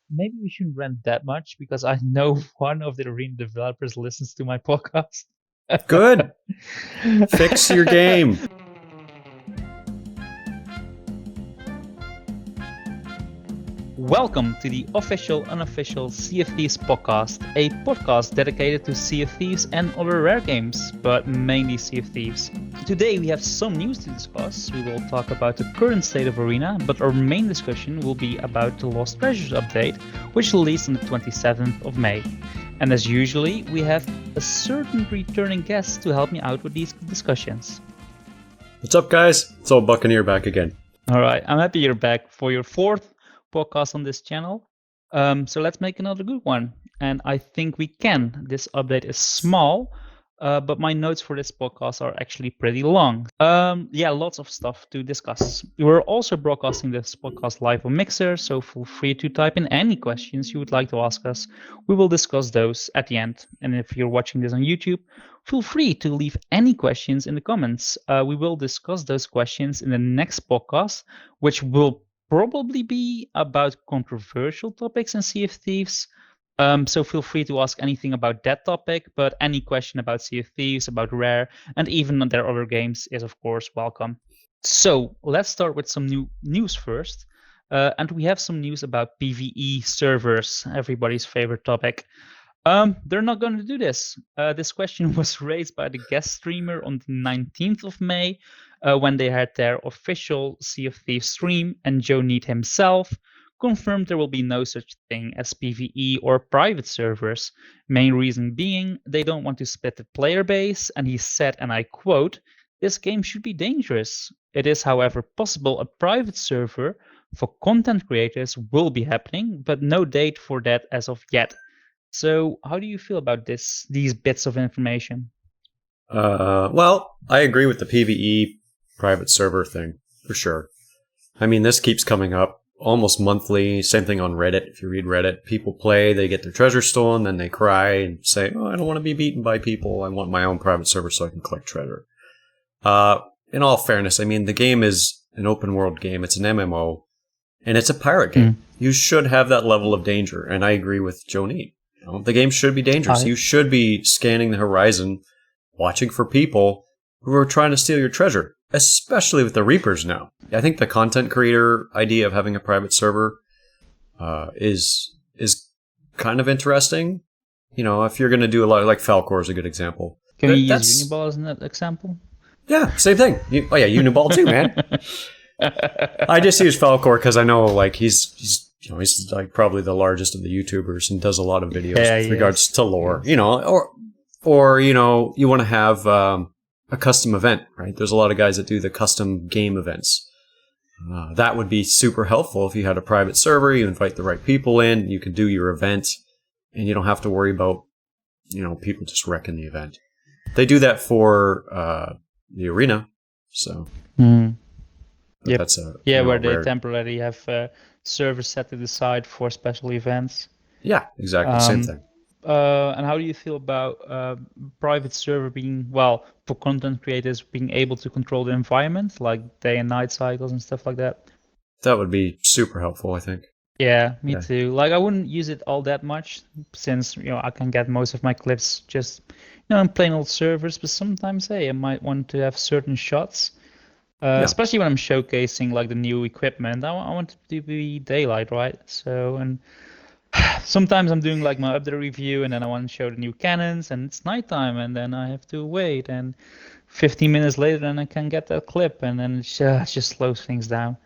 maybe we shouldn't rant that much because I know one of the arena developers listens to my podcast. Good. Fix your game. Welcome to the official, unofficial Sea of Thieves podcast, a podcast dedicated to Sea of Thieves and other rare games, but mainly Sea of Thieves. Today we have some news to discuss. We will talk about the current state of Arena, but our main discussion will be about the Lost Treasures update, which released on the 27th of May. And as usually, we have a certain returning guest to help me out with these discussions. What's up, guys? It's Old Buccaneer back again. All right, I'm happy you're back for your fourth podcast on this channel. So let's make another good one. And I think we can. This update is small, but my notes for this podcast are actually pretty long. Lots of stuff to discuss. We're also broadcasting this podcast live on Mixer, so feel free to type in any questions you would like to ask us. We will discuss those at the end. And if you're watching this on YouTube, feel free to leave any questions in the comments. We will discuss those questions in the next podcast, which will probably be about controversial topics in Sea of Thieves. So feel free to ask anything about that topic, but any question about Sea of Thieves, about Rare, and even their other games is of course welcome. So let's start with some new news first. And we have some news about PvE servers, everybody's favorite topic. They're not going to do this. This question was raised by the guest streamer on the 19th of May, when they had their official Sea of Thieves stream, and Joe Need himself confirmed there will be no such thing as PvE or private servers. Main reason being they don't want to split the player base, and he said, and I quote, "This game should be dangerous. It is, however, possible a private server for content creators will be happening, but no date for that as of yet." So how do you feel about these bits of information? Well, I agree with the PvE private server thing, for sure. I mean, this keeps coming up almost monthly. Same thing on Reddit. If you read Reddit, people play, they get their treasure stolen, then they cry and say, "Oh, I don't want to be beaten by people. I want my own private server so I can collect treasure." In all fairness, I mean, the game is an open world game. It's an MMO, and it's a pirate game. You should have that level of danger, and I agree with Joe Neat. The game should be dangerous. You should be scanning the horizon, watching for people who are trying to steal your treasure, especially with the Reapers now. I think the content creator idea of having a private server is kind of interesting. You know, if you're going to do a lot, like Falcor is a good example. Can we use Uniball as an example? Yeah, same thing. Uniball too, man. I just use Falcor because I know, like, he's like probably the largest of the YouTubers and does a lot of videos with regards to lore. Or you want to have a custom event, right? There's a lot of guys that do the custom game events. That would be super helpful if you had a private server. You invite the right people in, you can do your event, and you don't have to worry about people just wrecking the event. They do that for the arena, so. Yep. That's where they temporarily have servers set to the side for special events. Yeah, exactly. Same thing. And how do you feel about private server being, for content creators being able to control the environment, like day and night cycles and stuff like that? That would be super helpful, I think. Yeah, me too. Like, I wouldn't use it all that much since, I can get most of my clips just, in plain old servers, but sometimes, I might want to have certain shots. Especially when I'm showcasing like the new equipment, I want it to be daylight, right? So, and sometimes I'm doing like my update review, and then I want to show the new cannons, and it's nighttime, and then I have to wait, and 15 minutes later, then I can get that clip, and then it just slows things down.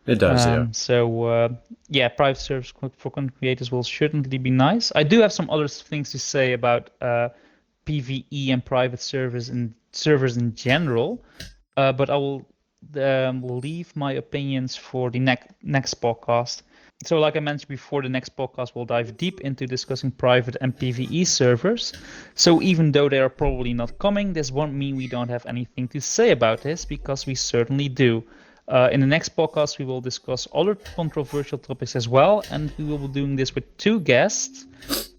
It does, yeah. So, private servers for content creators will certainly be nice. I do have some other things to say about PvE and private servers in general, but I will leave my opinions for the next podcast. So like I mentioned before, the next podcast will dive deep into discussing private and PvE servers. So even though they are probably not coming, this won't mean we don't have anything to say about this, because we certainly do. In the next podcast, we will discuss other controversial topics as well, and we will be doing this with two guests,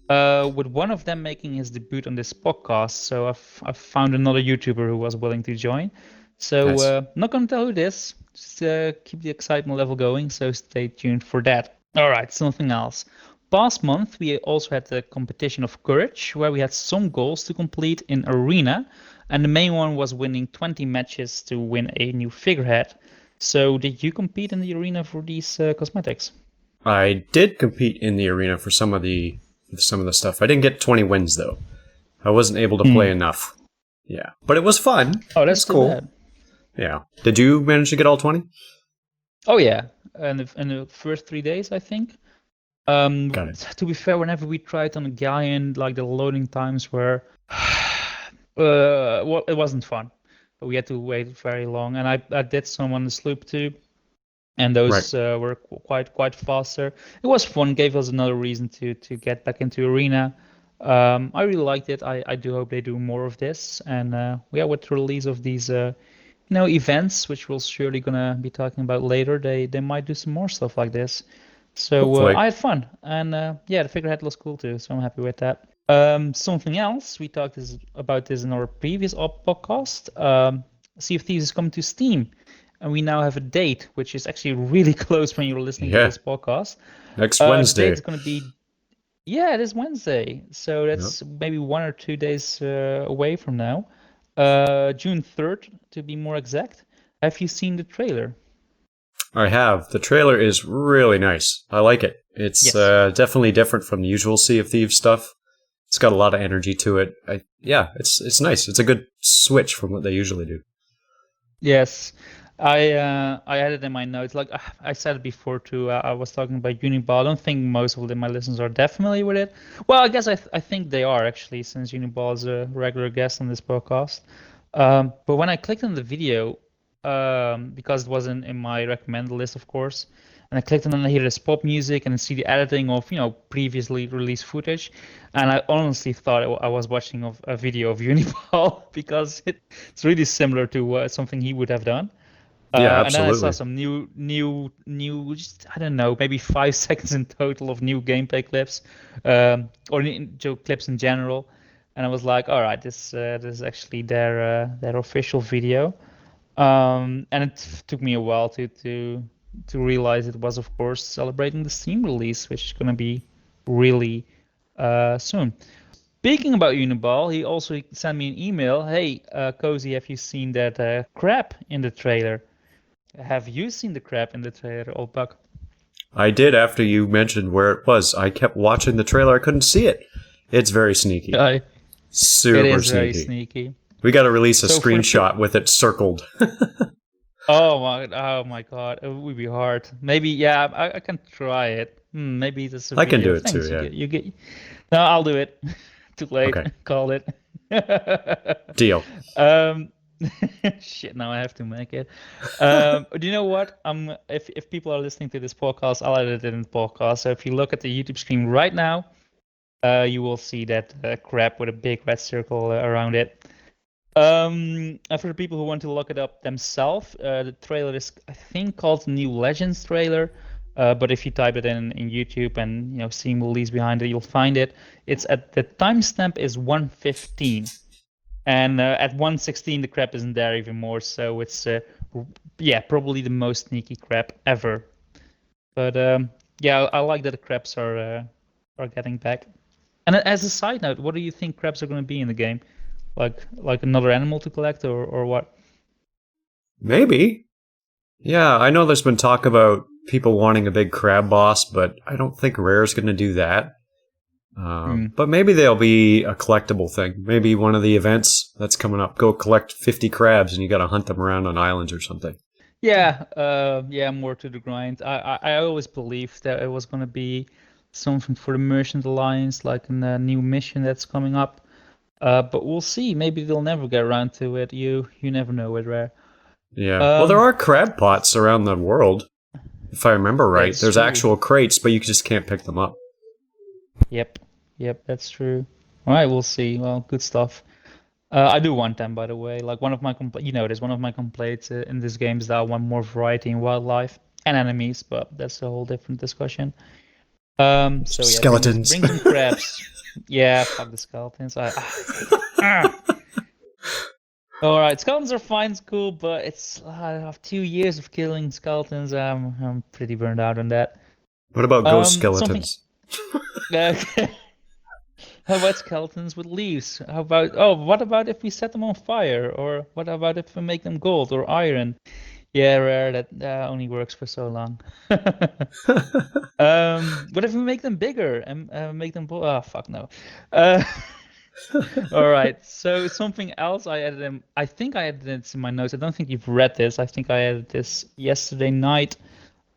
with one of them making his debut on this podcast. So I've found another YouTuber who was willing to join. So Nice. Not going to tell who it is. Just keep the excitement level going, so stay tuned for that. All right, something else. past month, we also had the competition of courage, where we had some goals to complete in arena, and the main one was winning 20 matches to win a new figurehead. So, did you compete in the arena for these cosmetics? I did compete in the arena for some of the stuff. I didn't get 20 wins though. I wasn't able to play enough. Yeah, but it was fun. Oh, It that's was too cool. bad. Yeah. Did you manage to get all 20? Oh yeah, and in the first 3 days, I think. Got it. To be fair, whenever we tried on a Galleon, like the loading times were, well, it wasn't fun. We had to wait very long, and I did some on the sloop too, and Right. those were quite faster. It was fun, gave us another reason to get back into arena. I really liked it. I do hope they do more of this, and yeah, with the release of these events, which we're surely gonna be talking about later, they might do some more stuff like this. So Hopefully. I had fun, and yeah, the figurehead looks cool too, so I'm happy with that. Something else, we talked about this in our previous podcast. Sea of Thieves is coming to Steam, and we now have a date, which is actually really close when you're listening to Yeah. this podcast. Next The Wednesday. date is going to be, yeah, it is Wednesday, so that's maybe 1 or 2 days away from now. June 3rd, to be more exact. Have you seen the trailer? I have. The trailer is really nice. I like it. It's Yes. definitely different from the usual Sea of Thieves stuff. It's got a lot of energy to it. Yeah, it's nice. It's a good switch from what they usually do. Yes, I had it in my notes. Like I said it before too. I was talking about Uniball. I don't think most of my listeners are that familiar with it. Well, I guess I think they are actually, since Uniball is a regular guest on this podcast. But when I clicked on the video, because it wasn't in my recommended list, of course, and I clicked on it, and I hear this pop music and see the editing of previously released footage, and I honestly thought I was watching a video of Uniball because it's really similar to something he would have done. Yeah, And then I saw absolutely. some new, just, I don't know, maybe 5 seconds in total of new gameplay clips, or clips in general. And I was like, all right, this is actually their official video. And it took me a while to realize it was, of course, celebrating the Steam release, which is going to be really soon. Speaking about Uniball, he also sent me an email. Hey, Cozy, have you seen that crab in the trailer? Have you seen the crab in the trailer, Old Buck? I did after you mentioned where it was. I kept watching the trailer. I couldn't see it. It's very sneaky. It Super is very sneaky. sneaky. We got to release a So for the screenshot with it circled. oh my God, it would be hard. Maybe, yeah, I can try it. Maybe this a I can video. do it too, Thanks. yeah. You get. No, I'll do it. Too late. Okay. Call it. Deal. Um, shit. Now I have to make it. Do you know what? If people are listening to this podcast, I'll edit it in the podcast. So if you look at the YouTube screen right now, you will see that crab with a big red circle around it. And for the people who want to look it up themselves, the trailer is, I think, called New Legends trailer. But if you type it in YouTube and see movies behind it, you'll find it. It's at the timestamp is 1:15, and at 1:16 the crab isn't there even more. So it's yeah, probably the most sneaky crab ever. But yeah, I like that the crabs are getting back. And as a side note, what do you think crabs are going to be in the game? Like another animal to collect, or what? Maybe. Yeah, I know there's been talk about people wanting a big crab boss, but I don't think Rare's going to do that. But maybe they'll be a collectible thing. Maybe one of the events that's coming up, go collect 50 crabs and you got to hunt them around on islands or something. Yeah, yeah, more to the grind. I always believed that it was going to be something for the Merchant Alliance, like a new mission that's coming up. But we'll see. Maybe they'll never get around to it. You never know with Rare. Yeah. Well, there are crab pots around the world, if I remember right. That's There's true. actual crates, but you just can't pick them up. Yep, that's true. All right, we'll see. Well, good stuff. I do want them, by the way. Like one of my there's one of my complaints in this game is that I want more variety in wildlife and enemies, but that's a whole different discussion. So yeah, Skeletons. bring some crabs. Yeah, fuck the skeletons. All right, skeletons are fine, it's cool, but it's after 2 years of killing skeletons, I'm pretty burned out on that. What about ghost Something skeletons? Okay. How about skeletons with leaves? What about if we set them on fire? Or what about if we make them gold or iron? Yeah, rare, that only works for so long. What if we make them bigger and make them oh fuck no. Uh, all right. So something else I added in, I think I added this in my notes. I don't think you've read this. I think I added this yesterday night.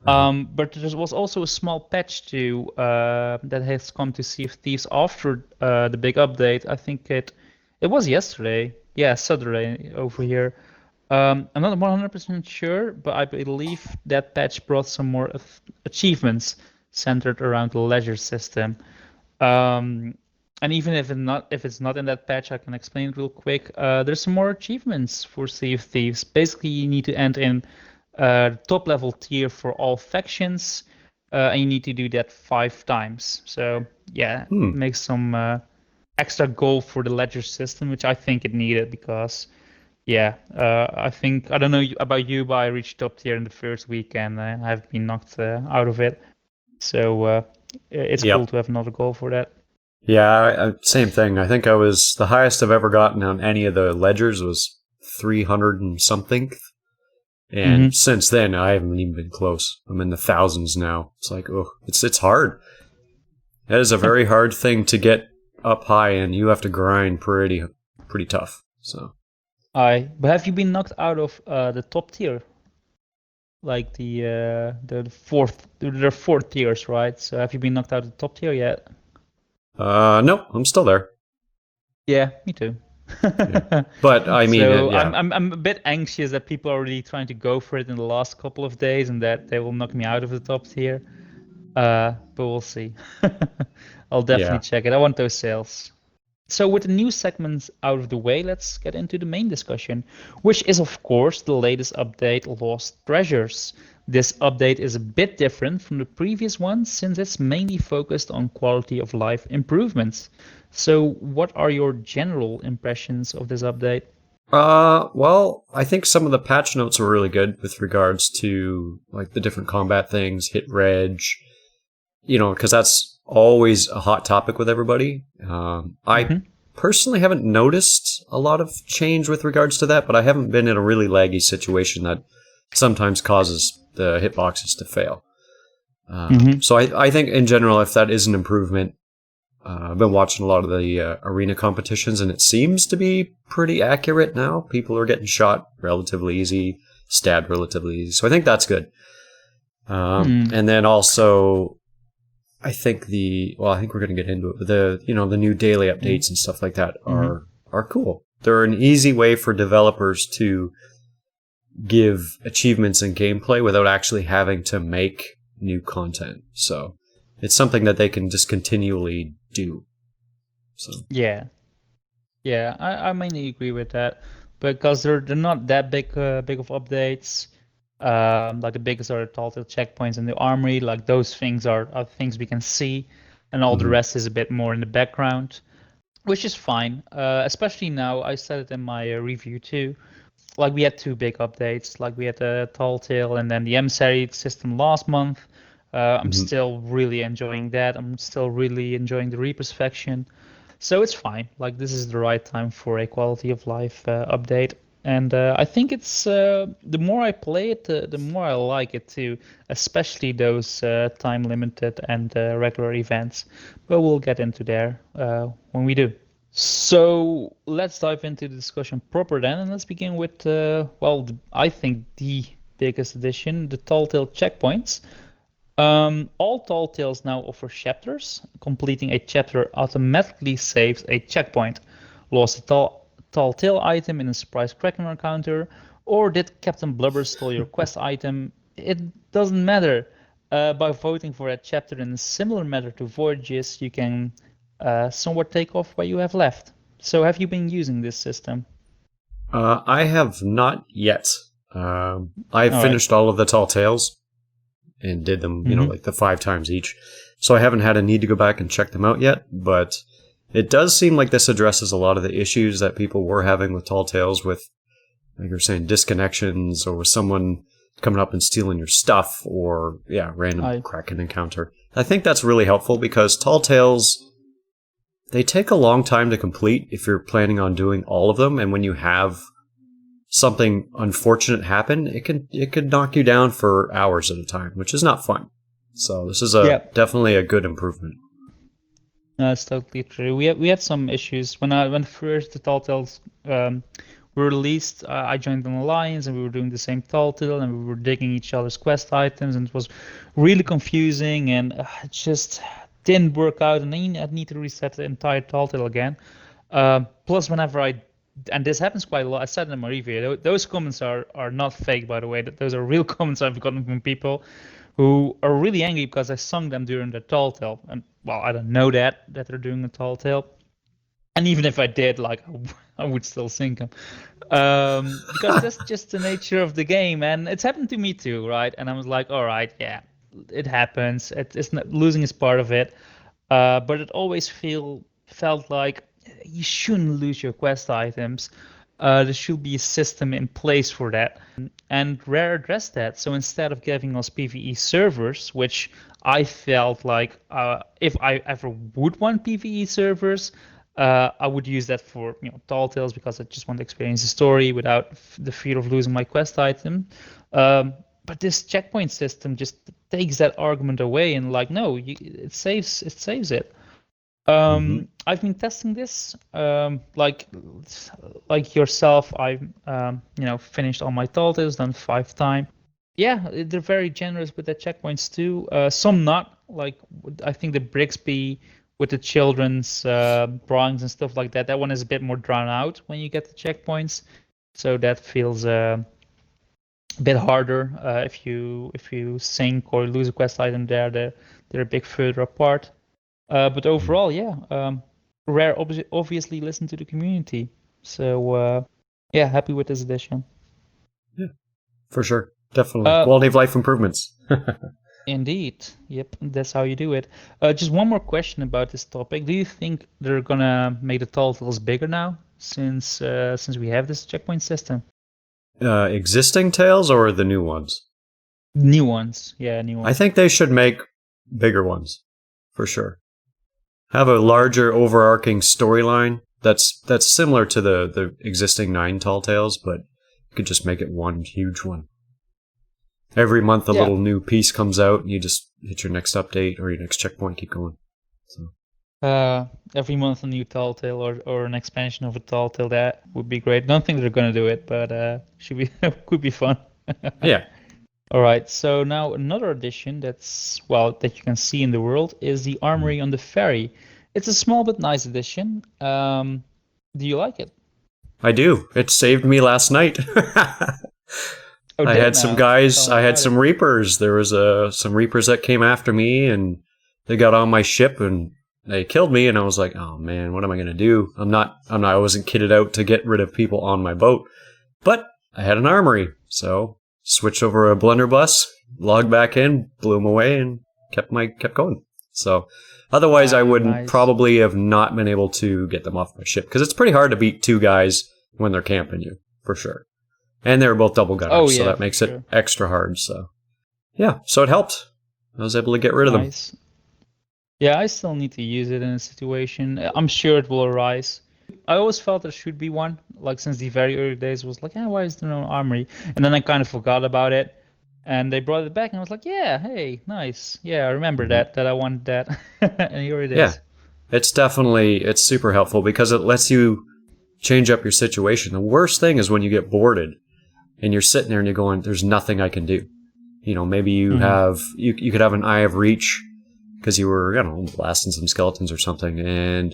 Uh-huh. But there was also a small patch too that has come to Sea of Thieves after the big update. I think it was yesterday. Yeah, Saturday over here. I'm not 100% sure, but I believe that patch brought some more achievements centered around the leisure system. Um, and even if it's not in that patch, I can explain it real quick. There's some more achievements for Sea of Thieves. Basically, you need to end in top level tier for all factions, and you need to do that 5 times. So yeah, make some extra goal for the ledger system, which I think it needed because yeah, I think I don't know about you, but I reached top tier in the first week and I've been knocked out of it. So it's cool Yep. to have another goal for that. Yeah, same thing. I think I was the highest I've ever gotten on any of the ledgers was 300 and something. And Hmm. since then, I haven't even been close. I'm in the thousands now. It's like, oh, it's hard. That is a very hard thing to get up high, and you have to grind pretty tough. So, But have you been knocked out of the top tier? Like the fourth, there are 4 tiers, right? So have you been knocked out of the top tier yet? no, I'm still there. Yeah, me too. Yeah. But I mean, So yeah, I'm a bit anxious that people are already trying to go for it in the last couple of days and that they will knock me out of the top tier. But we'll see. I'll definitely yeah. check it. I want those sales. So with the new segments out of the way, let's get into the main discussion, which is of course the latest update, Lost Treasures. This update is a bit different from the previous one since it's mainly focused on quality of life improvements. So what are your general impressions of this update? Well, I think some of the patch notes were really good with regards to like the different combat things, hit reg, because that's always a hot topic with everybody. I Hmm. personally haven't noticed a lot of change with regards to that, but I haven't been in a really laggy situation that sometimes causes the hitboxes to fail. Hmm. So I think in general, if that is an improvement, I've been watching a lot of the arena competitions, and it seems to be pretty accurate now. People are getting shot relatively easy, stabbed relatively easy. So I think that's good. Mm. And then also, I think I think we're going to get into it, but the new daily updates and stuff like that Hmm. are cool. They're an easy way for developers to give achievements in gameplay without actually having to make new content. So it's something that they can just continually do. So Yeah. Yeah, I mainly agree with that because they're not that big of updates. Like the biggest are the telltale checkpoints and the armory. Like those things are things we can see, and all the mhm. rest is a bit more in the background, which is fine. Especially now, I said it in my review too. Like we had 2 big updates. Like we had the telltale and then the emissary system last month. I'm Mhm. still really enjoying that. I'm still really enjoying the Reaper's faction. So it's fine. Like this is the right time for a quality of life update. And I think it's the more I play it, the more I like it too, especially those time limited and regular events. But we'll get into there when we do. So let's dive into the discussion proper then, and let's begin with, I think the biggest addition, the Telltale checkpoints. All Tall Tales now offer chapters. Completing a chapter automatically saves a checkpoint. Lost a Tall Tale item in a surprise Kraken encounter, or did Captain Blubber steal your quest item? It doesn't matter. By voting for a chapter in a similar manner to Voyages, you can somewhat take off what you have left. So, have you been using this system? I have not yet. I've All right. finished all of the Tall Tales and did them, Mm-hmm. like the 5 times each. So I haven't had a need to go back and check them out yet, but it does seem like this addresses a lot of the issues that people were having with Tall Tales with, like you're saying, disconnections or with someone coming up and stealing your stuff or, yeah, random I Kraken encounter. I think that's really helpful because Tall Tales, they take a long time to complete if you're planning on doing all of them. And when you have something unfortunate happen, it could knock you down for hours at a time, which is not fun. So this is definitely a good improvement. That's totally true. We had some issues when first the Tall Tales were released. I joined an alliance and we were doing the same Tall Tale and we were digging each other's quest items and it was really confusing and it just didn't work out. And then I'd need to reset the entire Tall Tale again. Plus, whenever and this happens quite a lot. I said in my review, those comments are not fake, by the way. Those are real comments I've gotten from people who are really angry because I sung them during the Tall Tale. And, well, I don't know that they're doing a Tall Tale. And even if I did, like, I would still sing them. Because that's just the nature of the game. And it's happened to me too, right? And I was like, all right, yeah, it happens. It's not, losing is part of it. But it always felt like you shouldn't lose your quest items. There should be a system in place for that. And Rare addressed that. So instead of giving us PvE servers, which I felt like if I ever would want PvE servers, I would use that for Tall Tales because I just want to experience the story without the fear of losing my quest item. But this checkpoint system just takes that argument away and like, no, it saves it. I've been testing this, like yourself. I've finished all my Tall Tales, done 5 times. Yeah, they're very generous with the checkpoints too. Some not. Like I think the Brixby with the children's drawings and stuff like that. That one is a bit more drawn out when you get the checkpoints, so that feels a bit harder. If you sink or lose a quest item there, they're a bit further apart. But overall, Rare obviously listened to the community. So, happy with this edition. Yeah, for sure. Definitely. Quality of life improvements. Indeed. Yep, that's how you do it. Just one more question about this topic. Do you think they're going to make the Tall Tales bigger now since we have this checkpoint system? Existing tales or the new ones? New ones. Yeah, new ones. I think they should make bigger ones, for sure. Have a larger overarching storyline that's similar to the existing 9 Tall Tales, but you could just make it one huge one. Every month a little new piece comes out and you just hit your next update or your next checkpoint, keep going. So every month a new Tall Tale or an expansion of a Tall Tale, that would be great. Don't think they're gonna do it, but could be fun. Yeah. All right, so now another addition that you can see in the world is the Armoury on the Ferry. It's a small but nice addition. Do you like it? I do. It saved me last night. I had some guys, I had some Reapers. There was some Reapers that came after me and they got on my ship and they killed me and I was like, oh man, what am I going to do? I wasn't kitted out to get rid of people on my boat, but I had an Armoury. So switched over a blunderbuss, logged back in, blew them away and kept going. So otherwise I would probably have not been able to get them off my ship because it's pretty hard to beat 2 guys when they're camping you, for sure. And they were both double gunners, so that makes it extra hard. So, yeah, so it helped. I was able to get rid of them. Yeah, I still need to use it in a situation. I'm sure it will arise. I always felt there should be one, like since the very early days was like, why is there no Armoury? And then I kind of forgot about it. And they brought it back and I was like, yeah, hey, nice. Yeah, I remember that I wanted that. And here it is. Yeah, it's super helpful because it lets you change up your situation. The worst thing is when you get boarded. And you're sitting there and you're going, there's nothing I can do. Maybe you have, you could have an Eye of Reach because you were, blasting some skeletons or something. And,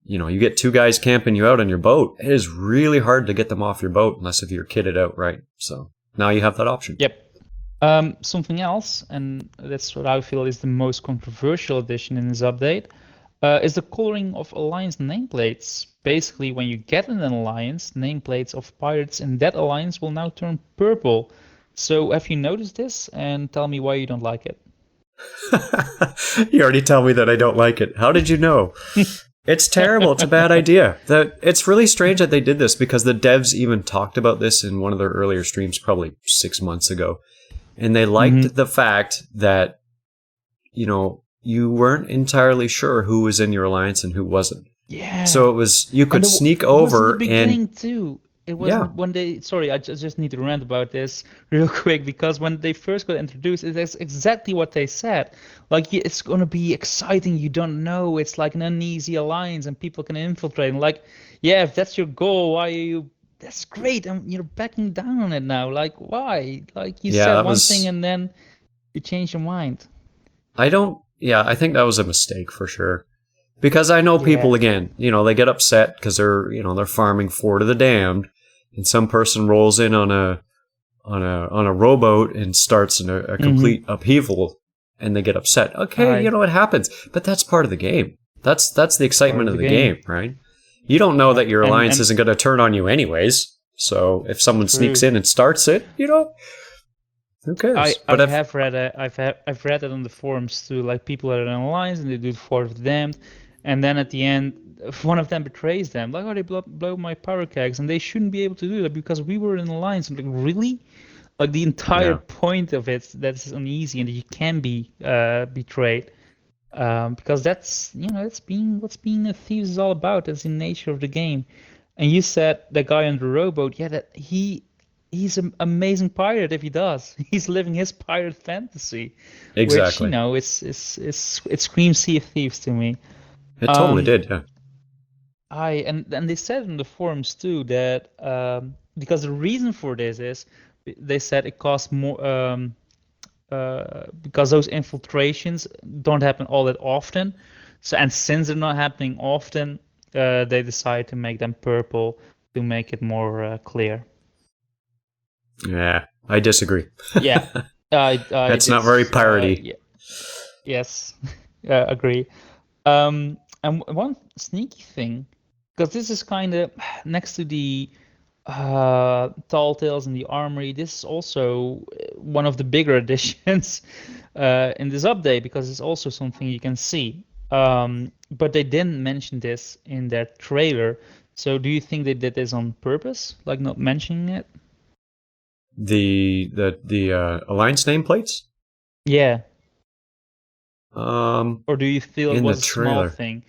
you get 2 guys camping you out on your boat. It is really hard to get them off your boat unless if you're kitted out right. So now you have that option. Yep. Something else, and that's what I feel is the most controversial addition in this update, is the coloring of Alliance nameplates. Basically, when you get in an Alliance, nameplates of pirates in that Alliance will now turn purple. So have you noticed this? And tell me why you don't like it. You already tell me that I don't like it. How did you know? It's terrible. It's a bad idea. It's really strange that they did this because the devs even talked about this in one of their earlier streams probably 6 months ago. And they liked the fact that, you weren't entirely sure who was in your alliance and who wasn't. Yeah. So it was you And could sneak it was in the over and beginning too. It yeah, wasn't when they. Sorry, I just need to rant about this real quick because when they first got introduced, it's exactly what they said. Like it's gonna be exciting. You don't know. It's like an uneasy alliance, and people can infiltrate. And like, yeah, if that's your goal, why are you? That's great. And you're backing down on it now. Like, why? Like you yeah, said that one thing was and then you change your mind. I think that was a mistake for sure. Because I know people Yeah. again, they get upset because they're farming Fort of the Damned, and some person rolls in on a rowboat and starts a Mm-hmm. complete upheaval, and they get upset. Okay, I it happens, but that's part of the game. That's the part excitement of of the the game, game. right? You don't know that your alliance And isn't going to turn on you anyways. So if someone sneaks true. in and starts it, who I cares? I But if have read it. I've read it on the forums too. Like people are in alliance and they do the Fort of the Damned, and then at the end, one of them betrays them. Like, oh, they blow my power kegs, and they shouldn't be able to do that because we were in alliance. I'm like, really? Like the entire yeah, point of it that's uneasy and that you can be betrayed. Because that's that's being what's being a thief is all about. That's the nature of the game. And you said the guy on the rowboat, yeah, that he's an amazing pirate if he does. He's living his pirate fantasy, which exactly. it screams Sea of Thieves to me. It totally Um, did. Yeah, and they said in the forums too that because the reason for this is they said it costs more. Because those infiltrations don't happen all that often. So, and since they're not happening often, they decide to make them purple to make it more clear. yeah. I disagree. Yeah, I That's did. not very piratey. Yeah, yes, agree. And one sneaky thing, because this is kind of next to the Tall Tales and the Armory. This is also one of the bigger additions in this update because it's also something you can see. But they didn't mention this in their trailer. So do you think they did this on purpose, like not mentioning it? The alliance nameplates. Yeah. Um, Or do you feel it in the was a small trailer, thing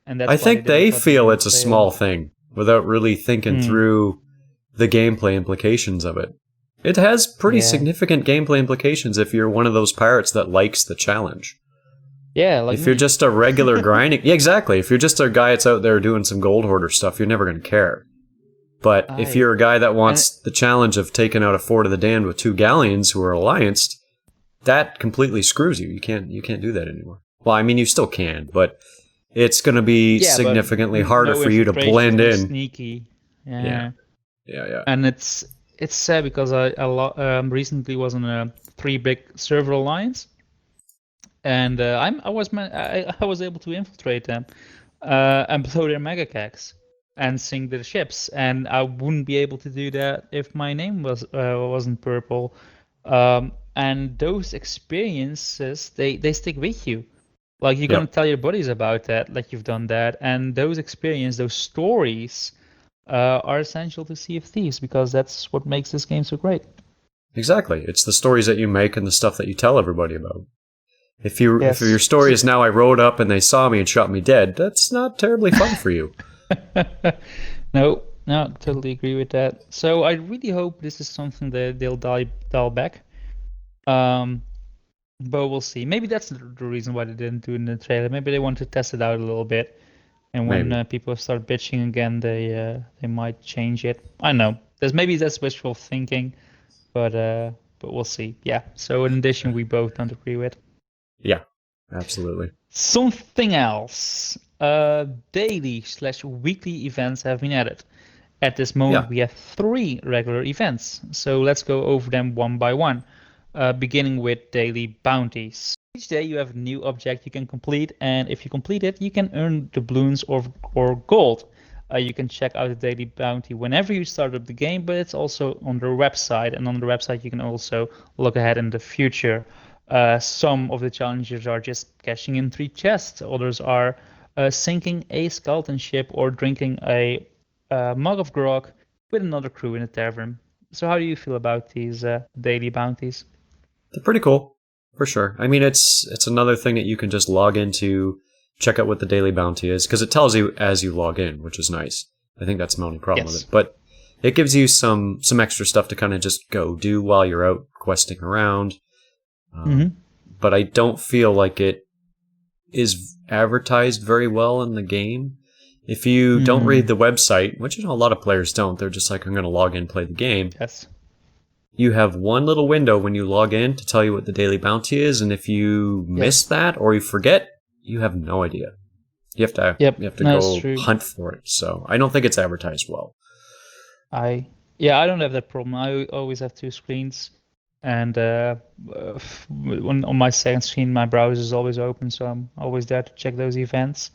and I that's why they think didn't they put it in feel the it's a small trailer? thing without really thinking Hmm. through the gameplay implications of it. It has pretty Yeah. significant gameplay implications if you're one of those pirates that likes the challenge. Yeah, like If you're me. just a regular grinding, yeah, exactly. If you're just a guy that's out there doing some gold hoarder stuff, you're never going to care. But if I you're a guy that and wants the challenge of taking out a Fort of the Damned with two galleons who are allianced, that completely screws you. You can't do that anymore. Well, I mean, you still can, but it's going to be yeah, but significantly harder no for you to infiltrations, blend no in. sneaky. Yeah, Yeah. yeah, yeah. And it's sad because recently was on a three big server alliance, and I was able to infiltrate them, and blow their mega kegs and sink their ships, and I wouldn't be able to do that if my name wasn't purple. And those experiences they stick with you. Like you're gonna Yep, tell your buddies about that, like you've done that, and those experiences, those stories are essential to Sea of Thieves because that's what makes this game so great. exactly. It's the stories that you make and the stuff that you tell everybody about. If your Yes. story is now I rode up and they saw me and shot me dead, that's not terribly fun for you. No, no, totally agree with that. So I really hope this is something that they'll dial back. Um, but we'll see. Maybe that's the reason why they didn't do it in the trailer. Maybe they want to test it out a little bit, and when Maybe. people start bitching again, they might change it. I don't know. That's wishful thinking, but we'll see. Yeah. So in addition, we both don't agree with. Yeah, absolutely. Something else. Daily/weekly events have been added. At this moment, Yeah, we have three regular events. So let's go over them one by one, beginning with daily bounties. Each day you have a new object you can complete, and if you complete it, you can earn doubloons or gold. You can check out the daily bounty whenever you start up the game, but it's also on their website, and on the website you can also look ahead in the future. Some of the challenges are just cashing in three chests, others are sinking a skeleton ship or drinking a mug of grog with another crew in a tavern. So how do you feel about these daily bounties? they're pretty cool. For sure. I mean, it's another thing that you can just log into, check out what the daily bounty is, because it tells you as you log in, which is nice. I think that's my only problem with Yes. it. But it gives you some extra stuff to kind of just go do while you're out questing around. But I don't feel like it is advertised very well in the game. If you don't read the website, which a lot of players don't, they're just like, I'm going to log in, play the game. Yes. You have one little window when you log in to tell you what the daily bounty is, and if you miss that or you forget, you have no idea. You have to go hunt for it. So I don't think it's advertised well. I don't have that problem. I always have two screens, and on my second screen, my browser is always open, so I'm always there to check those events.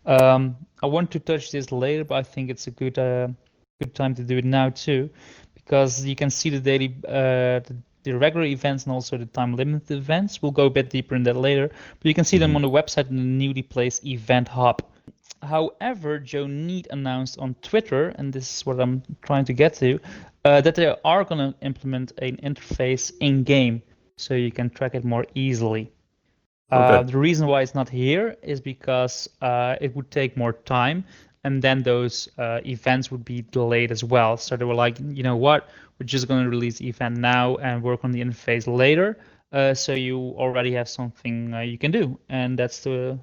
I want to touch this later, but I think it's a good time to do it now too, because you can see the daily, the regular events and also the time limited events. We'll go a bit deeper in that later, but you can see them on the website in the newly placed event hub. However, Joe Neat announced on Twitter, and this is what I'm trying to get to, that they are going to implement an interface in-game so you can track it more easily. The reason why it's not here is because it would take more time, and then those events would be delayed as well. So they were like, you know what, we're just going to release the event now and work on the interface later. So you already have something you can do, and that's the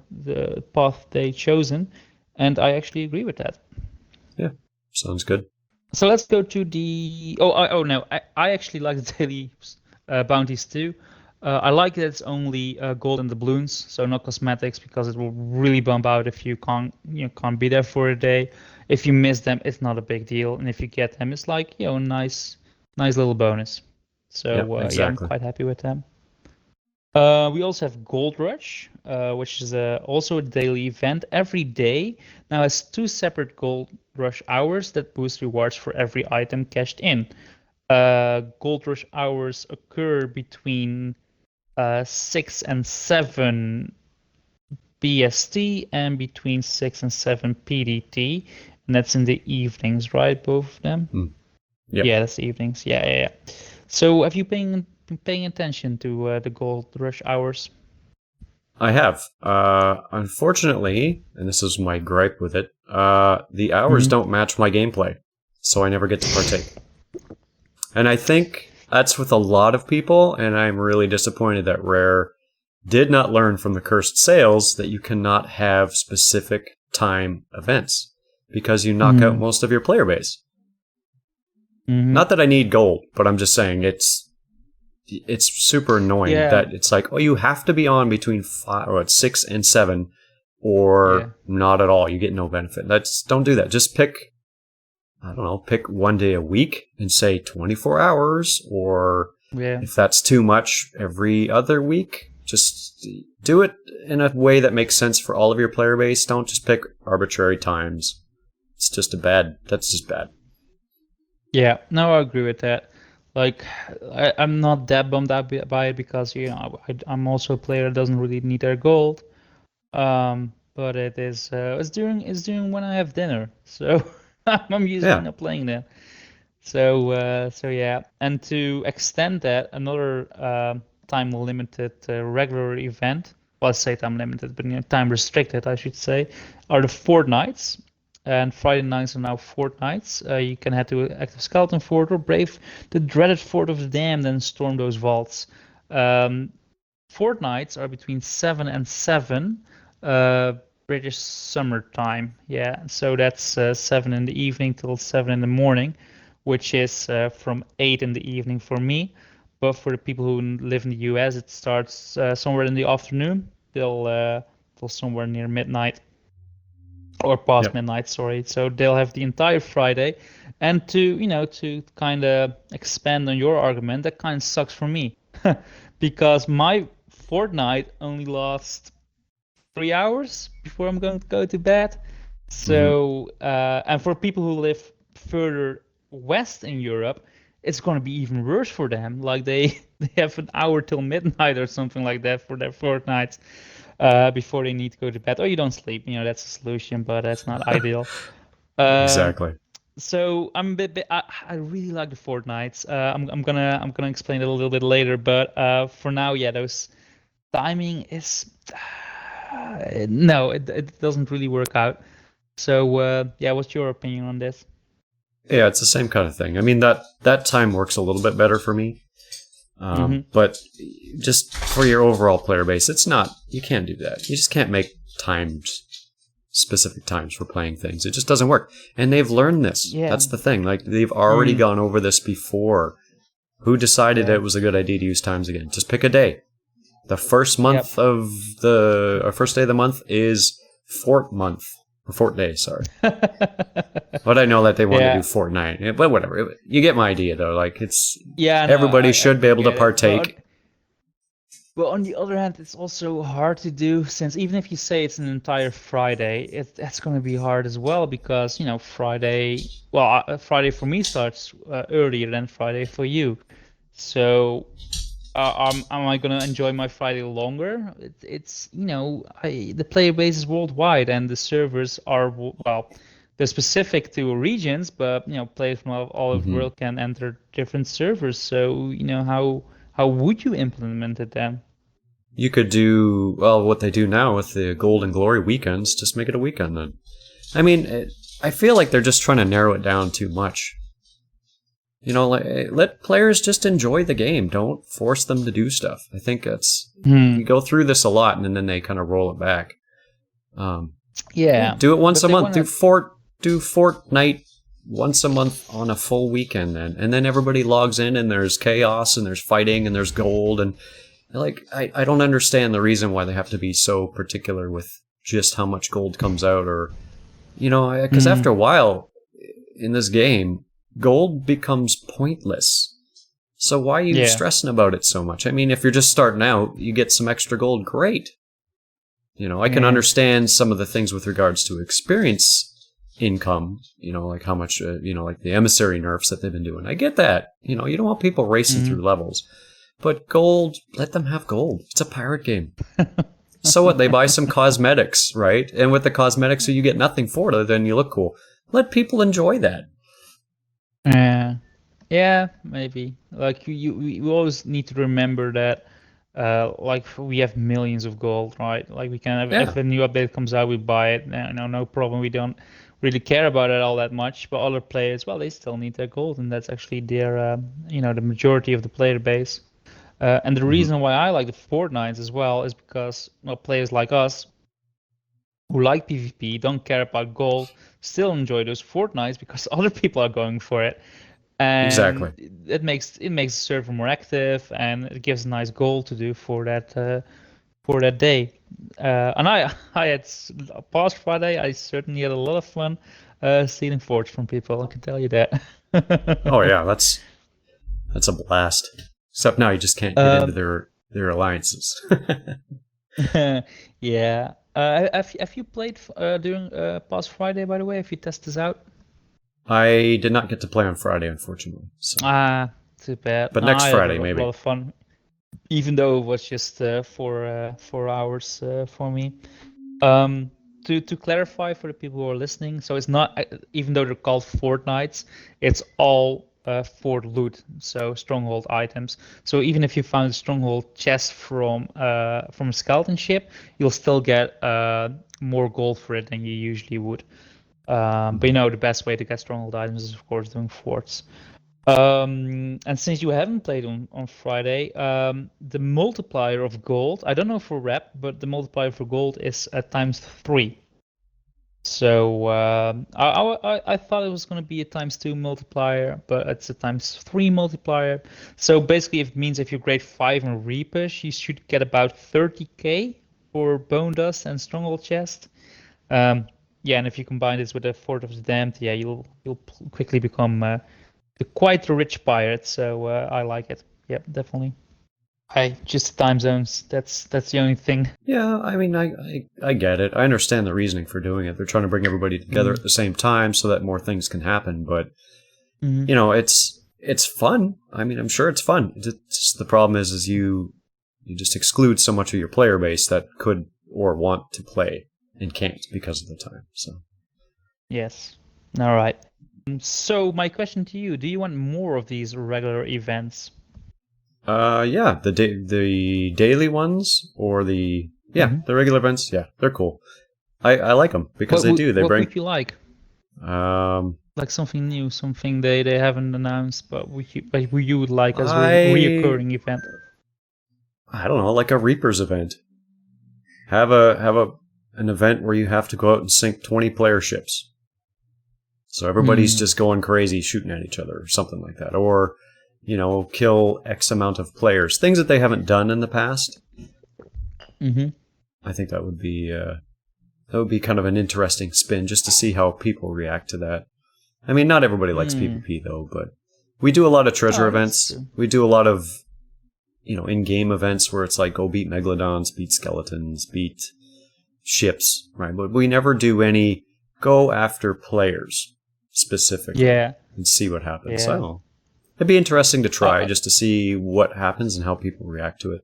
path they chosen, and I actually agree with that. Yeah, sounds good. So let's go to the. I actually like the daily bounties too. I like that it's only gold and doubloons, so no cosmetics, because it will really bump out if you can't be there for a day. If you miss them, it's not a big deal, and if you get them, it's like a nice little bonus. So exactly. I'm quite happy with them. We also have Gold Rush, which is also a daily event every day. Now it's 2 separate Gold Rush hours that boost rewards for every item cashed in. Gold Rush hours occur between 6 and 7 BST and between 6 and 7 PDT, and that's in the evenings, right? Both of them. Yeah, that's the evenings. Yeah. So have you been paying attention to the Gold Rush hours? I have. Unfortunately, and this is my gripe with it, the hours don't match my gameplay, so I never get to partake. And I think that's with a lot of people, and I'm really disappointed that Rare did not learn from the cursed sales that you cannot have specific time events, because you knock out most of your player base. Not that I need gold, but I'm just saying it's super annoying that it's like, you have to be on between 6 and 7 or not at all. You get no benefit. Don't do that. Just pick one day a week and say 24 hours, or if that's too much, every other week. Just do it in a way that makes sense for all of your player base. Don't just pick arbitrary times. That's just bad. Yeah, no, I agree with that. Like, I'm not that bummed out by it, because I'm also a player that doesn't really need their gold. But it is it's during when I have dinner, so I'm usually not playing that. So yeah, and to extend that, another time limited regular event. Well, I say time limited, but time restricted, I should say, are the fortnights. And Friday nights are now fortnights. You can head to Active Skeleton Fort or brave the dreaded Fort of the Damned and storm those vaults. Fortnights are between 7 and 7 British summer time. Yeah, so that's 7 in the evening till 7 in the morning, which is from 8 in the evening for me. But for the people who live in the US, it starts somewhere in the afternoon till somewhere near midnight. Or past midnight, sorry. So they'll have the entire Friday. And to kind of expand on your argument, that kind of sucks for me. Because my fortnight only lasts 3 hours before I'm going to go to bed. So, and for people who live further west in Europe, it's going to be even worse for them. Like they have an hour till midnight or something like that for their fortnights. Before they need to go to bed, or you don't sleep. That's a solution, but that's not ideal. Exactly. So I'm a bit. I really like the fortnights. I'm gonna explain it a little bit later, but for now, yeah, those timing is no, it doesn't really work out. So yeah, what's your opinion on this? Yeah, it's the same kind of thing. I mean, that time works a little bit better for me. But just for your overall player base, it's not, you can't do that. You just can't make specific times for playing things. It just doesn't work. And they've learned this. Yeah. That's the thing. Like, they've already gone over this before. Who decided it was a good idea to use times again? Just pick a day. The first month of first day of the month is Fort month. Or Fort day, sorry. But I know that they want to do fortnight. But whatever. You get my idea, though. Like, it's... Yeah, no, everybody should be able to partake. But on the other hand, it's also hard to do, since even if you say it's an entire Friday, that's going to be hard as well, because, you know, Friday for me starts earlier than Friday for you. So am I going to enjoy my Friday longer? It's you know, the player base is worldwide, and the servers are, well, they're specific to regions, but, you know, players from all over the world can enter different servers. So, you know, how would you implement it then? You could do, well, what they do now with the Gold and Glory weekends, just make it a weekend then. I mean, I feel like they're just trying to narrow it down too much. You know, let players just enjoy the game. Don't force them to do stuff. I think that's, you go through this a lot, and then they kind of roll it back. Yeah. Do it once a month. Do Fortnite once a month on a full weekend then. And then everybody logs in, and there's chaos, and there's fighting, and there's gold, and like, I don't understand the reason why they have to be so particular with just how much gold comes out, or, you know, because after a while in this game, gold becomes pointless. So why are you stressing about it so much? I mean, if you're just starting out, you get some extra gold, great. You know, I can understand some of the things with regards to experience income, you know, like how much, you know, like the emissary nerfs that they've been doing. I get that. You know, you don't want people racing through levels. But gold, let them have gold. It's a pirate game. So what? They buy some cosmetics, right? And with the cosmetics, so you get nothing for it other than you look cool. Let people enjoy that. Yeah, maybe. Like, you always need to remember that, like, we have millions of gold, right? Like, we can have, if a new update comes out, we buy it. No problem. We don't really care about it all that much. But other players, well, they still need their gold, and that's actually their, you know, the majority of the player base. And the reason why I like the Fortnites as well is because, well, players like us who like PvP, don't care about gold, still enjoy those Fortnites because other people are going for it. And exactly. it makes the server more active, and it gives a nice goal to do for that day. And I had past Friday, I certainly had a lot of fun stealing forts from people. I can tell you that. Oh yeah, that's a blast. Except now you just can't get into their alliances. Yeah. Have you played during past Friday, by the way? Have you tested this out? I did not get to play on Friday, unfortunately. So. Too bad. But next Friday, maybe. A lot of fun, even though it was just 4 hours for me. To clarify for the people who are listening, so it's not, even though they're called Fortnites, it's all fort loot, so stronghold items. So even if you found a stronghold chest from a skeleton ship, you'll still get more gold for it than you usually would. But you know, the best way to get stronghold items is, of course, doing forts. And since you haven't played on Friday, the multiplier of gold, I don't know for rep, but the multiplier for gold is ×3. So I thought it was going to be a ×2 multiplier, but it's a ×3 multiplier. So basically, it means if you grade 5 in Reapish, you should get about 30k for bone dust and stronghold chest. Yeah, and if you combine this with a Fort of the Damned, yeah, you'll quickly become quite a rich pirate. So I like it. Yep, definitely. Just time zones. That's the only thing. Yeah, I mean, I get it. I understand the reasoning for doing it. They're trying to bring everybody together at the same time so that more things can happen. But you know, it's fun. I mean, I'm sure it's fun. It's the problem is you just exclude so much of your player base that could or want to play and can't because of the time. So yes. All right. So my question to you: do you want more of these regular events? Yeah, the daily ones or the the regular events. Yeah, they're cool. I like them because they do. They What bring would you like? um Like something new, something they haven't announced, but what you would like as a I reoccurring event? I don't know, like a Reapers event. Have a an event where you have to go out and sink 20 player ships. So everybody's just going crazy shooting at each other or something like that. Or, kill X amount of players. Things that they haven't done in the past. Mm-hmm. I think that would be kind of an interesting spin just to see how people react to that. I mean, not everybody likes PvP though, but we do a lot of treasure events. We do a lot of, in-game events where it's like go beat megalodons, beat skeletons, beat ships, right? But we never do any go after players specifically and see what happens. Yeah. So it'd be interesting to try just to see what happens and how people react to it.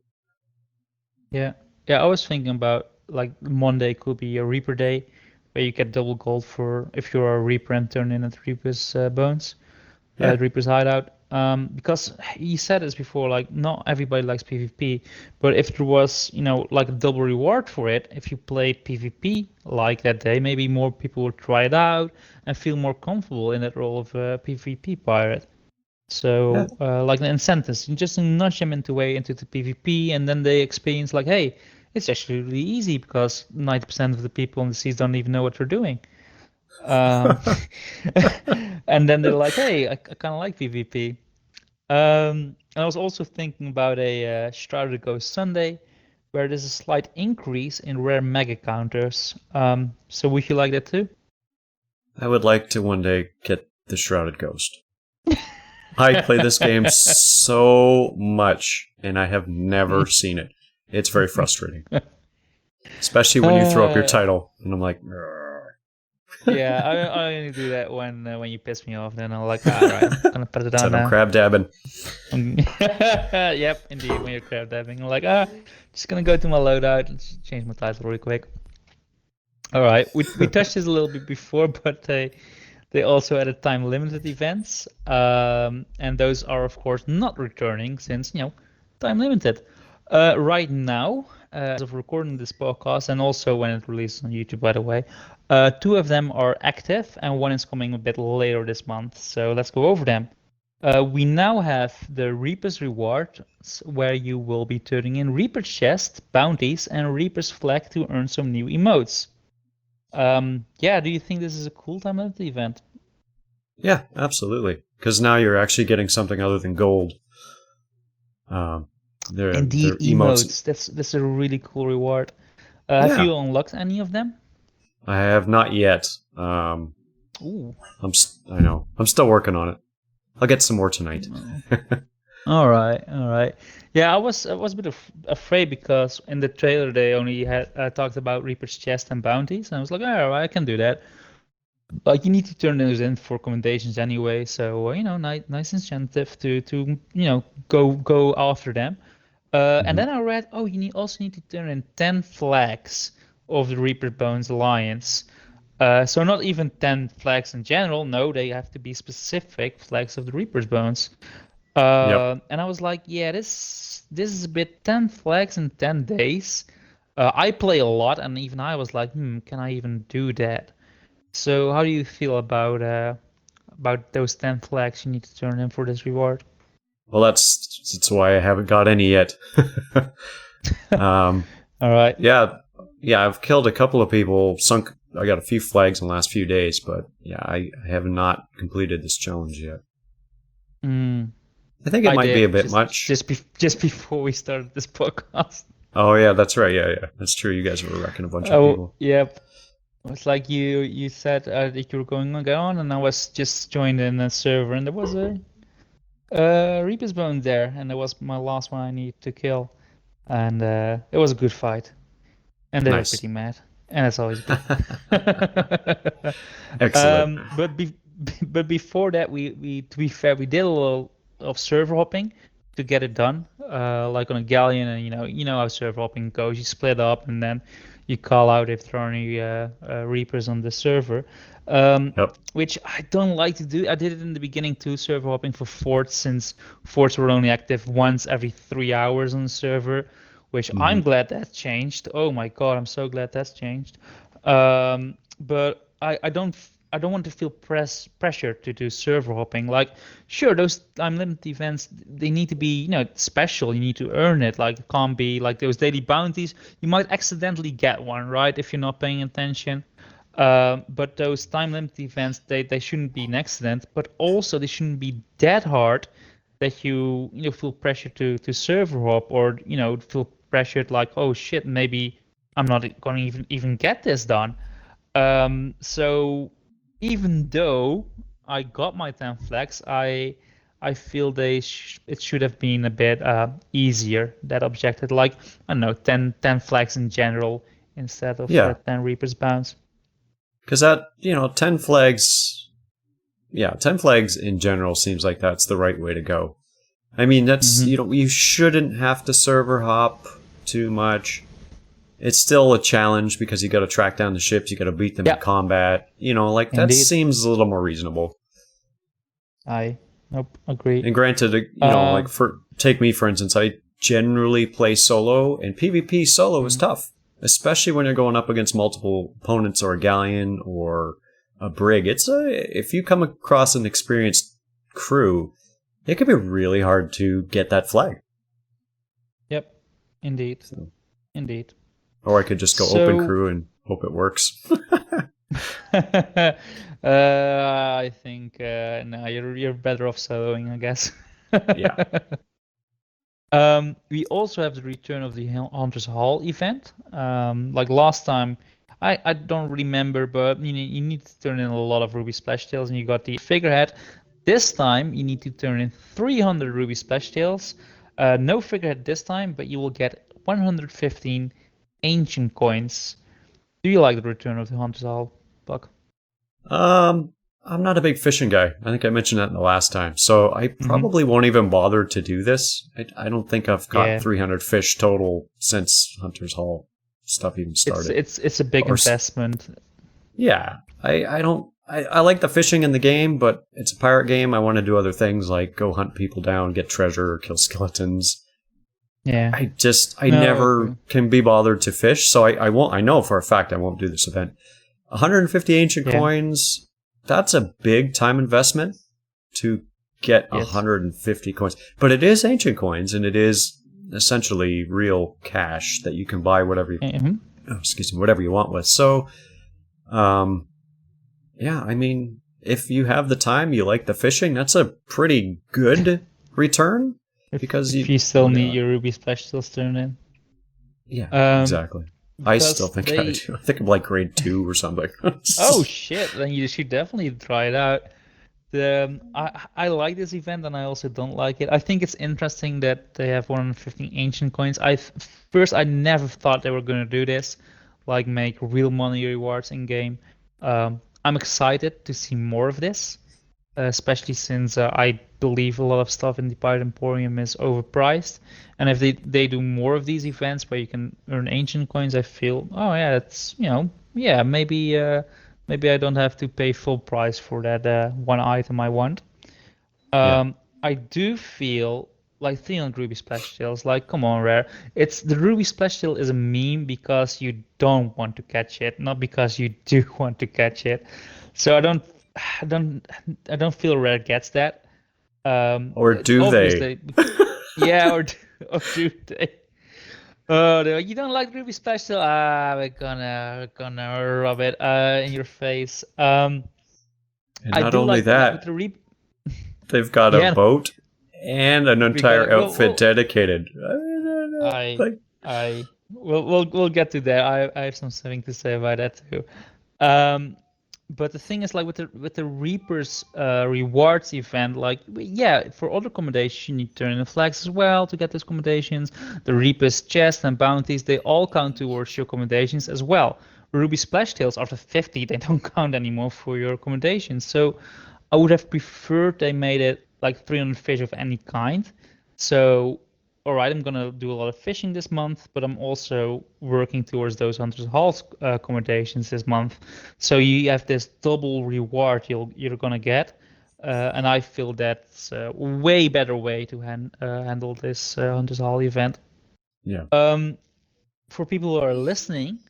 Yeah. I was thinking about like Monday could be a Reaper day where you get double gold for if you're a Reaper and turn in at Reaper's bones, Reaper's hideout. Because you said this before, like not everybody likes PvP, but if there was, like a double reward for it, if you played PvP like that day, maybe more people would try it out and feel more comfortable in that role of a PvP pirate. So, like the incentives, you just nudge them into the PvP, and then they experience like, hey, it's actually really easy because 90% of the people on the seas don't even know what they're doing. And then they're like, hey, I kind of like PvP. And I was also thinking about a Shrouded Ghost Sunday, where there's a slight increase in rare mega counters. So would you like that too? I would like to one day get the Shrouded Ghost. I play this game so much, and I have never seen it. It's very frustrating. Especially when you throw up your title, and I'm like... Yeah, I only do that when you piss me off. Then I'm like, all right, I'm gonna put it down now. I'm crab dabbing. Yep, indeed. When you're crab dabbing, I'm like, just gonna go to my loadout. Let's change my title real quick. All right, we touched this a little bit before, but they also added time limited events, and those are of course not returning since time limited. Right now, as of recording this podcast, and also when it releases on YouTube, by the way, 2 of them are active, and 1 is coming a bit later this month. So let's go over them. We now have the Reaper's Reward, where you will be turning in Reaper's Chest, bounties, and Reaper's Flag to earn some new emotes. Do you think this is a cool time limited event? Yeah, absolutely. Because now you're actually getting something other than gold. Indeed, emotes. That's a really cool reward. Have you unlocked any of them? I have not yet. Ooh. I know. I'm still working on it. I'll get some more tonight. All right. Yeah, I was a bit afraid because in the trailer they only had talked about Reaper's Chest and bounties, and I was like, all right, I can do that. But you need to turn those in for commendations anyway, so nice incentive to go after them. And then I read, you also need to turn in 10 flags of the Reaper Bones Alliance. So not even 10 flags in general. No, they have to be specific flags of the Reaper's Bones. And I was like, yeah, this is a bit 10 flags in 10 days. I play a lot, and even I was like, can I even do that? So how do you feel about those 10 flags you need to turn in for this reward? Well, that's why I haven't got any yet. All right. Yeah, I've killed a couple of people, I got a few flags in the last few days, but yeah, I have not completed this challenge yet. I think it might be a bit much. Just before we started this podcast. Oh yeah, that's right. Yeah. That's true. You guys were wrecking a bunch of people. Yep. It's like you said that you were going on, and I was just joined in a server, and there was a Reaper's Bone there, and that was my last one I needed to kill, and it was a good fight, and they were pretty mad, and it's always good. Excellent. But before that, we to be fair, we did a little of server hopping to get it done, like on a galleon, and you know how server hopping goes. You split up, and then you call out if there are any Reapers on the server. Yep. Which I don't like to do. I did it in the beginning too, server hopping for forts, since forts were only active once every 3 hours on the server, which I'm Hmm. glad that changed. Oh my God, I'm so glad that's changed. But I don't want to feel pressure to do server hopping. Like, sure, those time limit events, they need to be, special. You need to earn it. Like, it can't be like those daily bounties. You might accidentally get one, right, if you're not paying attention. But those time limit events, they shouldn't be an accident, but also they shouldn't be that hard that you feel pressure to server hop, or feel pressured like, oh shit, maybe I'm not going to even get this done. So even though I got my 10 flags, I feel it should have been a bit easier, that objective. Like, I don't know, 10 flags in general instead of Yeah, 10 Reapers bounce. because that 10 flags. Yeah, 10 flags in general seems like that's the right way to go. I mean, that's Hmm. you shouldn't have to server hop too much. It's still a challenge because you got to track down the ships, you got to beat them in Yeah, combat. Like that indeed. seems a little more reasonable. I Nope, agree. And granted, like Um, for take me for instance, I generally play solo, and PvP solo is mhm. tough, especially when you're going up against multiple opponents or a galleon or a brig. If you come across an experienced crew, it can be really hard to get that flag. Yep, indeed, So, indeed. or I could just go open So, crew and hope it works. I think no, you're better off soloing, I guess. Yeah. We also have the return of the Hunter's Hall event. Like last time, I don't remember, but you need to turn in a lot of Ruby Splash Tails, and you got the figurehead. This time, you need to turn in 300 Ruby Splash Tails. No figurehead this time, but you will get 115 ancient coins. Do you like the return of the Hunter's Hall, Buck? Um, I'm not a big fishing guy. I think I mentioned that in the last time. So I Mm-hmm. probably won't even bother to do this. I don't think I've caught Yeah, 300 fish total since Hunter's Hall stuff even it's started. it's it's a big Or investment. yeah, I don't. I like the fishing in the game, but it's a pirate game. I want to do other things like go hunt people down, get treasure, or kill skeletons. Yeah. I No, never agree. can be bothered to fish, so I won't. I know for a fact I won't do this event. 150 ancient Yeah. coins, that's a big time investment to get Yes. 150 coins. But it is ancient coins, and it is essentially real cash that you can buy Mm-hmm. whatever you want with. So, um, yeah, I mean, if you have the time, you like the fishing, that's a pretty good return because If you, you still need your Ruby Splash Tails turned in. yeah, Um, exactly. I still because think I they do. I think I'm like grade 2 or something. Oh shit, then you should definitely try it out. I like this event, and I also don't like it. I think it's interesting that they have 115 ancient coins. First I never thought they were gonna do this, like make real money rewards in game. I'm excited to see more of this, especially since I believe a lot of stuff in the Pirate Emporium is overpriced. And if they do more of these events where you can earn ancient coins, I feel, oh yeah, it's, yeah, maybe I don't have to pay full price for that one item I want. Yeah. I do feel like Theon Ruby Splash Tails, like, come on, Rare. It's the Ruby Splash Tail is a meme because you don't want to catch it, not because you do want to catch it. So I don't, I don't feel Rare gets that. Or It's do obvious they? they, yeah, or do they? Oh, they're like, you don't like Ruby Splash Tail? Ah, we're gonna rub it in your face. And I not do only like with that, the re. they've got a Yeah, boat and an we got entire it. outfit dedicated. I don't know. I Like, I we'll get to that. I have something to say about that too. Um, but the thing is, like with the Reapers rewards event, like yeah, for other accommodations you need to turn in the flags as well to get those accommodations. The Reapers chest and bounties, they all count towards your accommodations as well. Ruby Splash Tails after 50, they don't count anymore for your accommodations. So I would have preferred they made it like 300 fish of any kind. So, all right, I'm gonna do a lot of fishing this month, but I'm also working towards those Hunter's Hall accommodations this month. So you have this double reward you're gonna get, and I feel that's a way better way to handle this Hunter's Hall event. Yeah. For people who are listening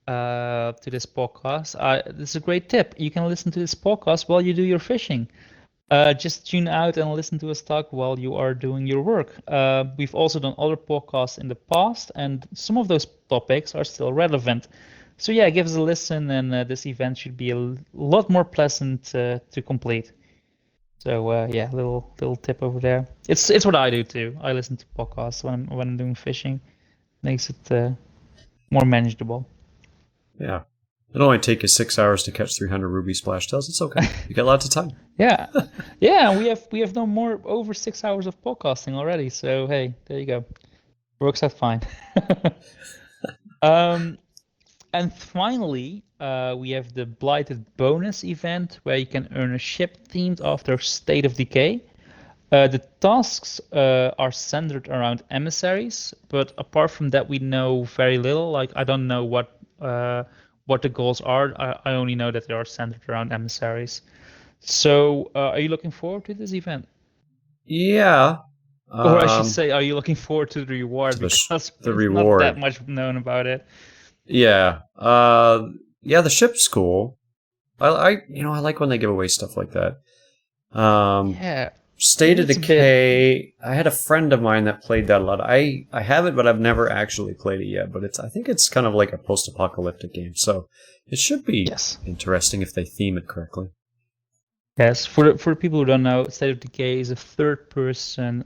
to this podcast, this is a great tip. You can listen to this podcast while you do your fishing. Just tune out and listen to us talk while you are doing your work. We've also done other podcasts in the past, and some of those topics are still relevant. So yeah, give us a listen, and this event should be a lot more pleasant to complete. So yeah, little tip over there. It's what I do too. I listen to podcasts when I'm doing fishing. Makes it more manageable. Yeah. It'll only take you 6 hours to catch 300 ruby splashtails. It's okay. You got lots of time. Yeah, yeah. We have done more over 6 hours of podcasting already. So hey, there you go. Works out fine. And finally, we have the Blighted bonus event where you can earn a ship themed after State of Decay. The tasks are centered around emissaries, but apart from that, we know very little. Like I don't know what the goals are. I only know that they are centered around emissaries. So, are you looking forward to this event? Yeah. Or I should say, are you looking forward to the reward? Because the there's reward. not that much known about it. Yeah. Yeah, the ship's cool. I like when they give away stuff like that. Yeah. State of It's a Decay. I had a friend of mine that played that a lot. I have it, but I've never actually played it yet. But I think it's kind of like a post-apocalyptic game, so it should be Yes. interesting if they theme it correctly. Yes, for the people who don't know, State of Decay is a third-person,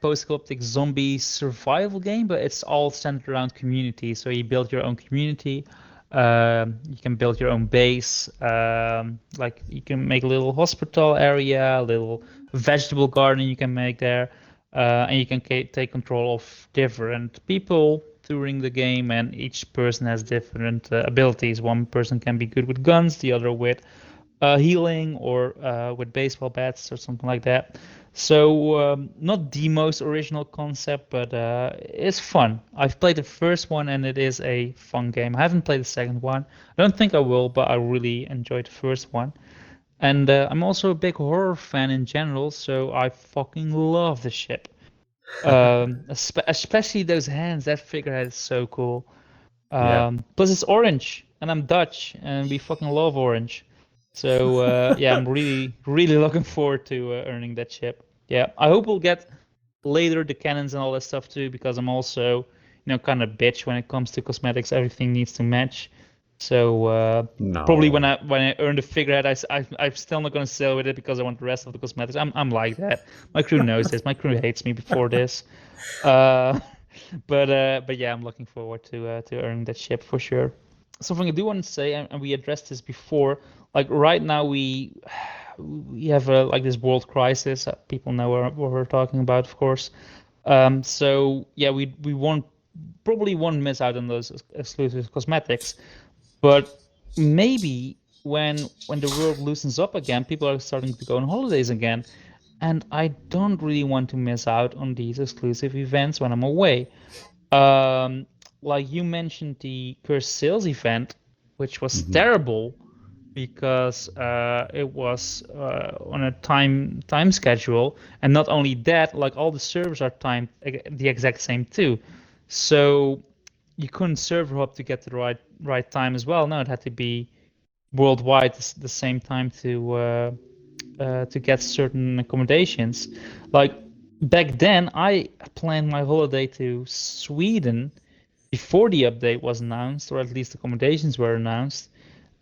post-apocalyptic zombie survival game, but it's all centered around community. So you build your own community, you can build your own base, like you can make a little hospital area, a little vegetable garden you can make there, and you can take control of different people during the game, and each person has different abilities. One person can be good with guns, the other with healing or with baseball bats or something like that. So not the most original concept, but it's fun. I've played the first one and it is a fun game. I haven't played the second one. I don't think I will, but I really enjoyed the first one. And I'm also a big horror fan in general, so I fucking love the ship. Especially those hands. That figurehead is so cool. Yeah. Plus it's orange, and I'm Dutch, and we fucking love orange. So yeah, I'm really looking forward to earning that ship. Yeah, I hope we'll get later the cannons and all that stuff too, because I'm also, kind of bitch when it comes to cosmetics. Everything needs to match. So No. probably when I earn the figurehead, I'm still not gonna sell with it because I want the rest of the cosmetics. I'm like that. My crew knows this. My crew hates me before this. But yeah, I'm looking forward to earning that ship for sure. Something I do want to say, and we addressed this before. Like right now, we have like this world crisis. People know what we're talking about, of course. So yeah, we probably won't miss out on those exclusive cosmetics. But maybe when the world loosens up again, people are starting to go on holidays again, and I don't really want to miss out on these exclusive events when I'm away. Like you mentioned the Cursed Sales event, which was terrible because it was on a time schedule, and not only that, like all the servers are timed the exact same too. So you couldn't server hop to get the right time as well. No, it had to be worldwide the same time to get certain accommodations. Like back then, I planned my holiday to Sweden before the update was announced, or at least accommodations were announced,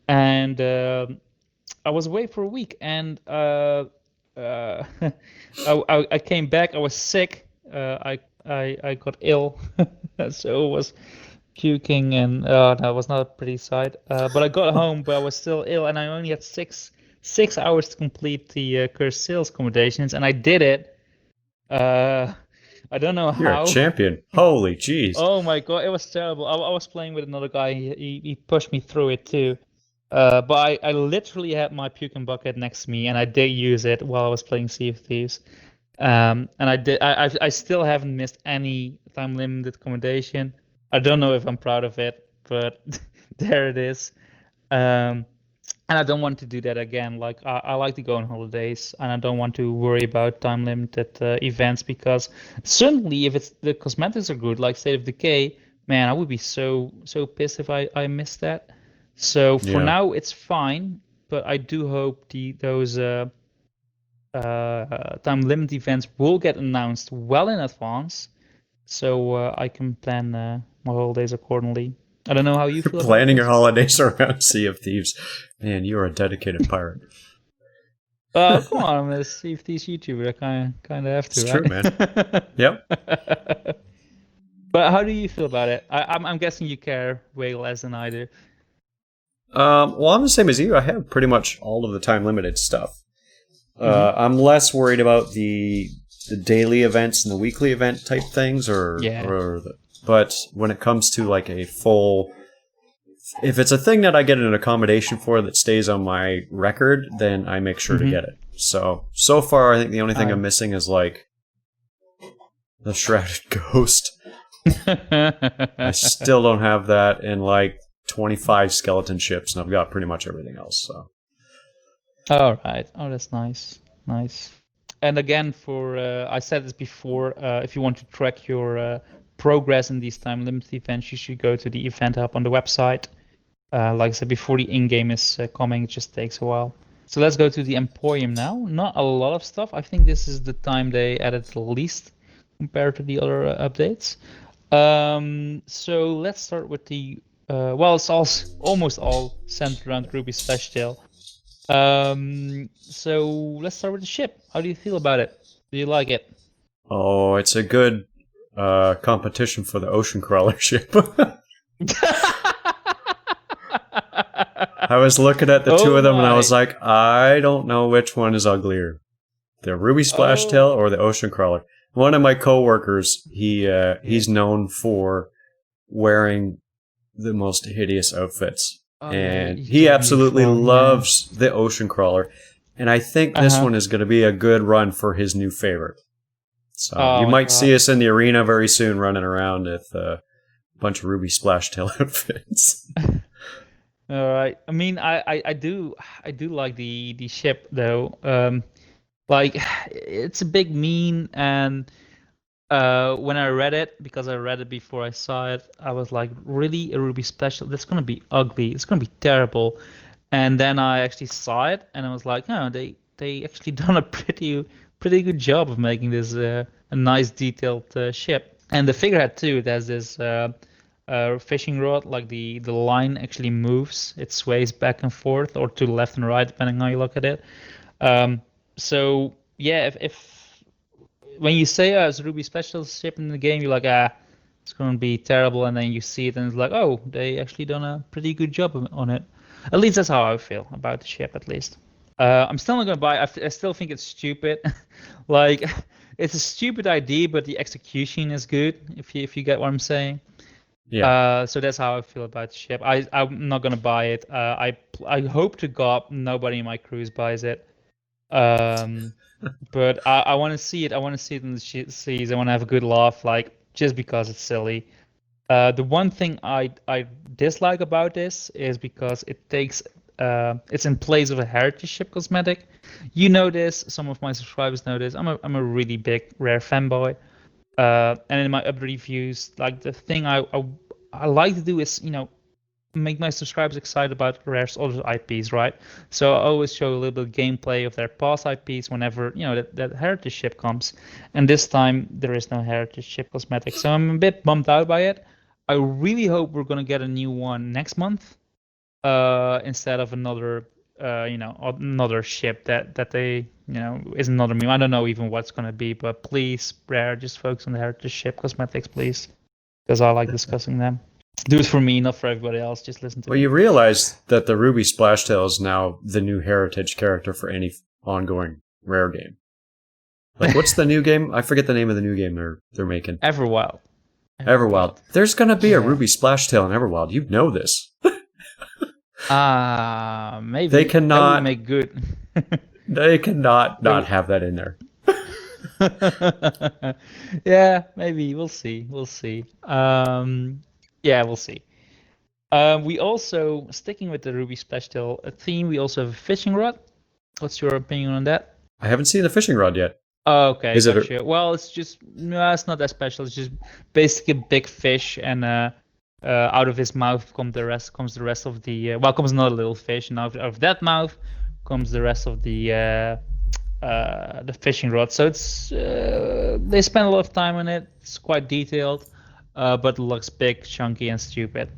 and I was away for a week, and I came back. I was sick. I got ill, so it was puking, and that was not a pretty sight. But I got home, but I was still ill, and I only had six hours to complete the Cursed Sales accommodations, and I did it. I don't know You're a how. champion. Holy jeez. Oh my God, it was terrible. I was playing with another guy. He pushed me through it too. But I literally had my puking bucket next to me, and I did use it while I was playing Sea of Thieves. And I still haven't missed any time limited accommodation. I don't know if I'm proud of it, but there it is. Um, and I don't want to do that again. Like I like to go on holidays, and I don't want to worry about time limited events because certainly if it's the cosmetics are good, like State of Decay, man, I would be so pissed if I missed that. So for Yeah. now it's fine, but I do hope those time limit events will get announced well in advance, so I can plan my holidays accordingly. I don't know how you You're feel about planning your this. holidays around Sea of Thieves. Man, you are a dedicated pirate. Oh, come on, I'm a Sea of Thieves YouTuber. I kind of have It's to, true, man. Yep. right? But how do you feel about it? I'm guessing you care way less than I do. Well, I'm the same as you. I have pretty much all of the time limited stuff. Hmm. I'm less worried about the daily events and the weekly event type things, Yeah. but when it comes to like a full, if it's a thing that I get an accommodation for that stays on my record, then I make sure to Hmm. get it. So far, I think the only thing I'm I. missing is like the Shrouded Ghost. I still don't have that, and like 25 skeleton ships, and I've got pretty much everything else. So All right. Oh, that's nice. Nice. And again, for I said this before, if you want to track your progress in these time limited events, you should go to the event hub on the website. Like I said before, the in-game is coming. It just takes a while. So let's go to the Emporium now. Not a lot of stuff. I think this is the time they added the least compared to the other updates. So let's start with the well, it's all almost all centered around Ruby Splash Tail. So let's start with the ship. How do you feel about it? Do you like it? oh, it's a good competition for the ocean crawler ship. I was looking at the two Oh of them and I was my. like, I don't know which one is uglier, the Ruby Splash Tail Oh. or the Ocean Crawler. One of my coworkers, he's known for wearing the most hideous outfits, Oh yeah, and you he told me absolutely before. Yeah. loves the Ocean Crawler. And I think this Uh-huh. one is going to be a good run for his new favorite. So Oh you my might see God. us in the arena very soon, running around with a bunch of Ruby Splash Tail outfits. All right. I mean, I do like the ship though. Like it's a big mean, and when I read it, because I read it before I saw it, I was like, really, a Ruby Special? That's gonna be ugly. It's gonna be terrible. And then I actually saw it, and I was like, no, they actually done a pretty good job of making this a nice detailed ship. And the figurehead too, it has this fishing rod, like the line actually moves. It sways back and forth, or to the left and right, depending on how you look at it. Um, so yeah, if when you say it's a Ruby special ship in the game, you're like, it's gonna be terrible, and then you see it, and it's like, oh, they actually done a pretty good job on it. At least that's how I feel about the ship, at least. I'm still not gonna buy. I still think it's stupid. Like, it's a stupid idea, but the execution is good. If you get what I'm saying. Yeah. So that's how I feel about the ship. I'm not gonna buy it. I hope to God nobody in my cruise buys it. Um, but I want to see it. I want to see it in the seas. I want to have a good laugh, like just because it's silly. The one thing I dislike about this is because it takes it's in place of a heritage ship cosmetic. You know this. Some of my subscribers know this. I'm a really big rare fanboy. And in my up reviews, like the thing I like to do is make my subscribers excited about Rare's other IPs, right? So I always show a little bit of gameplay of their past IPs whenever that heritage ship comes. And this time there is no heritage ship cosmetic, so I'm a bit bummed out by it. I really hope we're gonna get a new one next month, instead of another ship that they is another meme. I don't know even what's gonna be, but please, Rare, just focus on the heritage ship cosmetics, please, because I like discussing them. Do it for me, not for everybody else. Just listen to Well, me. you realize that the Ruby Splash Tail is now the new heritage character for any ongoing Rare game. Like, what's the new game? I forget the name of the new game they're making. Everwild. Everwild. There's gonna be a Yeah. Ruby Splash Tail in Everwild. You know this. Maybe They that would cannot. make good. They cannot They not have that in there. Yeah, maybe we'll see. We'll see. Yeah, we'll see. We also sticking with the Ruby Splash Tail theme. We also have a fishing rod. What's your opinion on that? I haven't seen the fishing rod yet. Oh, okay, Is it? gotcha. Well, it's just no, it's not that special. It's just basically a big fish, and out of his mouth comes the rest of the well, comes another little fish, and out of that mouth comes the rest of the fishing rod. So it's they spend a lot of time on it. It's quite detailed, but it looks big, chunky, and stupid.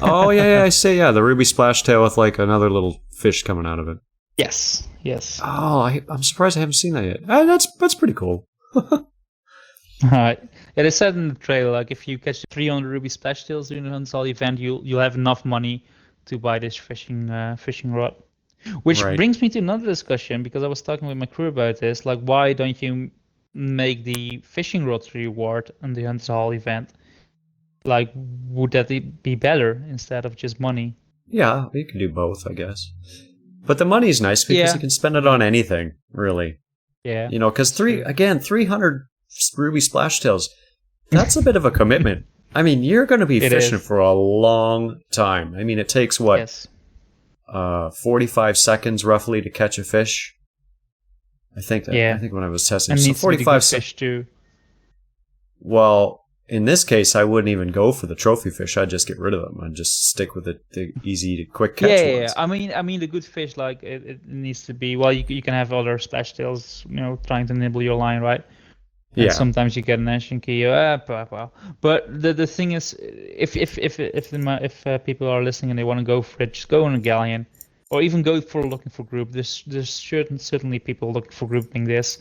Oh yeah, I see. Yeah, the ruby splash tail with like another little fish coming out of it. Yes, yes. Oh, I'm surprised I haven't seen that yet. That's pretty cool. Alright. Yeah, they said in the trailer, like if you catch 300 ruby splash tails during the Huntsall event, you'll have enough money to buy this fishing rod. Which Right. brings me to another discussion, because I was talking with my crew about this. Like, why don't you make the fishing rods reward on the Huntsall event? Like, would that be better instead of just money? Yeah, you can do both, I guess. But the money's nice because Yeah. you can spend it on anything, really. Yeah. You know, because true. 300 ruby splash tails, that's a bit of a commitment. I mean, you're going to be It fishing is. for a long time. I mean, it takes what, Yes. 45 seconds roughly to catch a fish. I think when I was testing, And so needs to be the 45 good fish too. Well, in this case, I wouldn't even go for the trophy fish. I'd just get rid of them. I'd just stick with the easy, quick catch Yeah. ones. I mean, the good fish, like it needs to be. Well, you can have other splash tails, trying to nibble your line, right? And Yeah. sometimes you get an action key. Well. But the thing is, if people are listening and they want to go for it, just go on a galleon, or even go for looking for group. There's certainly people looking for grouping this.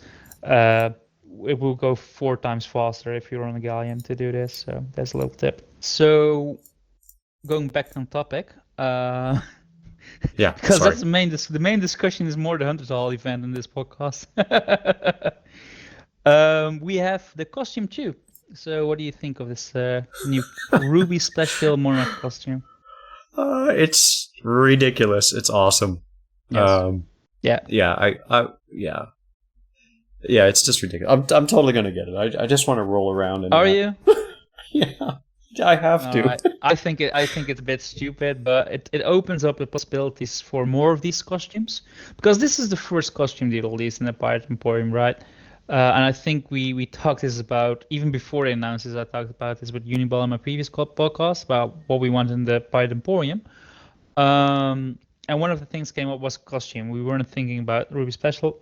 It will go 4 times faster if you're on a galleon to do this. So that's a little tip. So going back on topic, Yeah. because Sorry. that's the main discussion is more the Hunters Hall event in this podcast. We have the costume too. So what do you think of this new Ruby Splash Tail Monarch costume? It's ridiculous. It's awesome. Yes. Yeah. Yeah. Yeah, it's just ridiculous. I'm totally gonna get it. I just want to roll around and. Are you? Yeah, I have to. I think it's a bit stupid, but it opens up the possibilities for more of these costumes, because this is the first costume they released in the Pirate Emporium, right? And I think we talked this about even before they announced this. I talked about this with Uniball in my previous podcast about what we want in the Pirate Emporium. And one of the things came up was costume. We weren't thinking about Ruby Special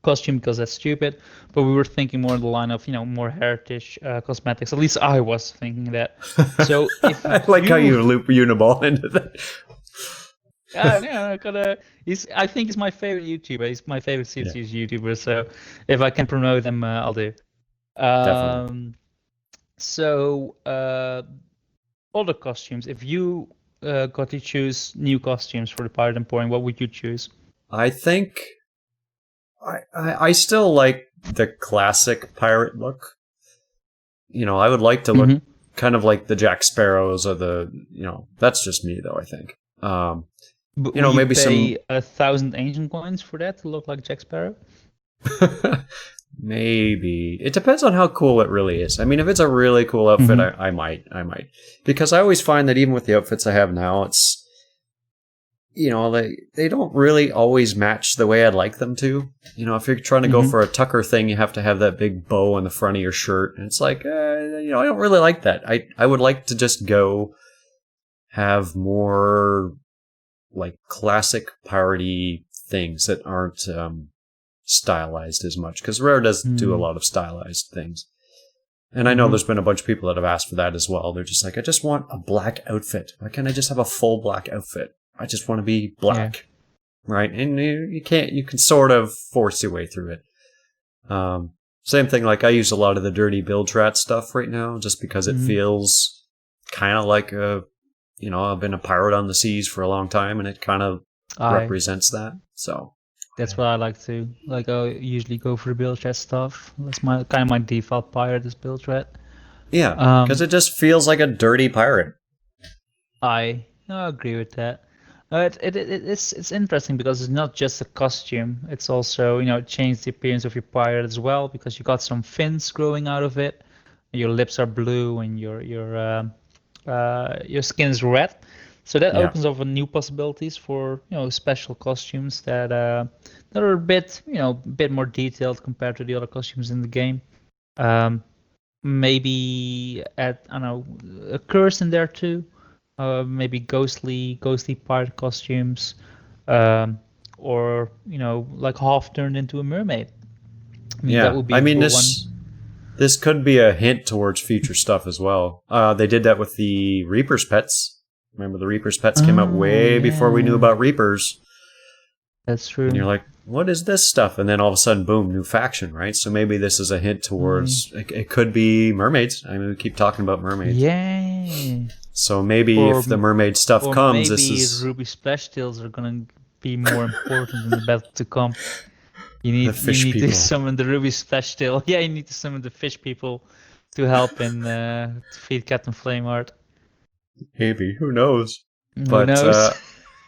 costume because that's stupid, but we were thinking more in the line of more heritage cosmetics. At least I was thinking that. So if I like how you loop Uniball into that. I think he's my favorite YouTuber. He's my favorite Sea of Thieves YouTuber. So if I can promote him, I'll do. Definitely. So other costumes. If you got to choose new costumes for the Pirate Emporium, what would you choose? I think I still like the classic pirate look. I would like to look kind of like the Jack Sparrows or that's just me though, I think. But maybe pay 1,000 ancient coins for that to look like Jack Sparrow? Maybe. It depends on how cool it really is. I mean, if it's a really cool outfit, I might. Because I always find that even with the outfits I have now, it's they don't really always match the way I'd like them to. If you're trying to go for a Tucker thing, you have to have that big bow on the front of your shirt. And it's like, I don't really like that. I would like to just go have more like classic piratey things that aren't stylized as much. Because Rare does do a lot of stylized things. And I know there's been a bunch of people that have asked for that as well. They're just like, I just want a black outfit. Why can't I just have a full black outfit? I just want to be black, right? And you can sort of force your way through it. Same thing, like I use a lot of the dirty bilge rat stuff right now, just because it feels kind of like I've been a pirate on the seas for a long time, and it kind of represents that. So that's what I like to like. I usually go for the bilge rat stuff. That's my default pirate is bilge rat. Yeah, because it just feels like a dirty pirate. I agree with that. It's interesting because it's not just a costume. It's also, it changed the appearance of your pirate as well because you got some fins growing out of it. Your lips are blue and your skin is red. So that Yeah. opens up new possibilities for, special costumes that are a bit, bit more detailed compared to the other costumes in the game. Um, Maybe add, I don't know, a curse in there too. Maybe ghostly pirate costumes, um, or like half turned into a mermaid. I mean, that Yeah. would be I a mean, cool one. this could be a hint towards future stuff as well. They did that with the Reaper's Pets. Remember, the Reaper's Pets came out Oh way before we knew yeah, about Reapers. that's And true. you're like, what is this stuff? And then all of a sudden, boom, new faction, right? So maybe this is a hint Mm, towards it could be mermaids. I mean, we keep talking about mermaids. yeah. So maybe Or if the mermaid stuff or comes, this maybe is Ruby Splash Tails are gonna be more important in the battle to come. You the need you fish need to people. summon the Ruby Splash Tail. Yeah, you need to summon the fish people to help in to feed Captain Flameheart. Maybe, who knows? Who But knows?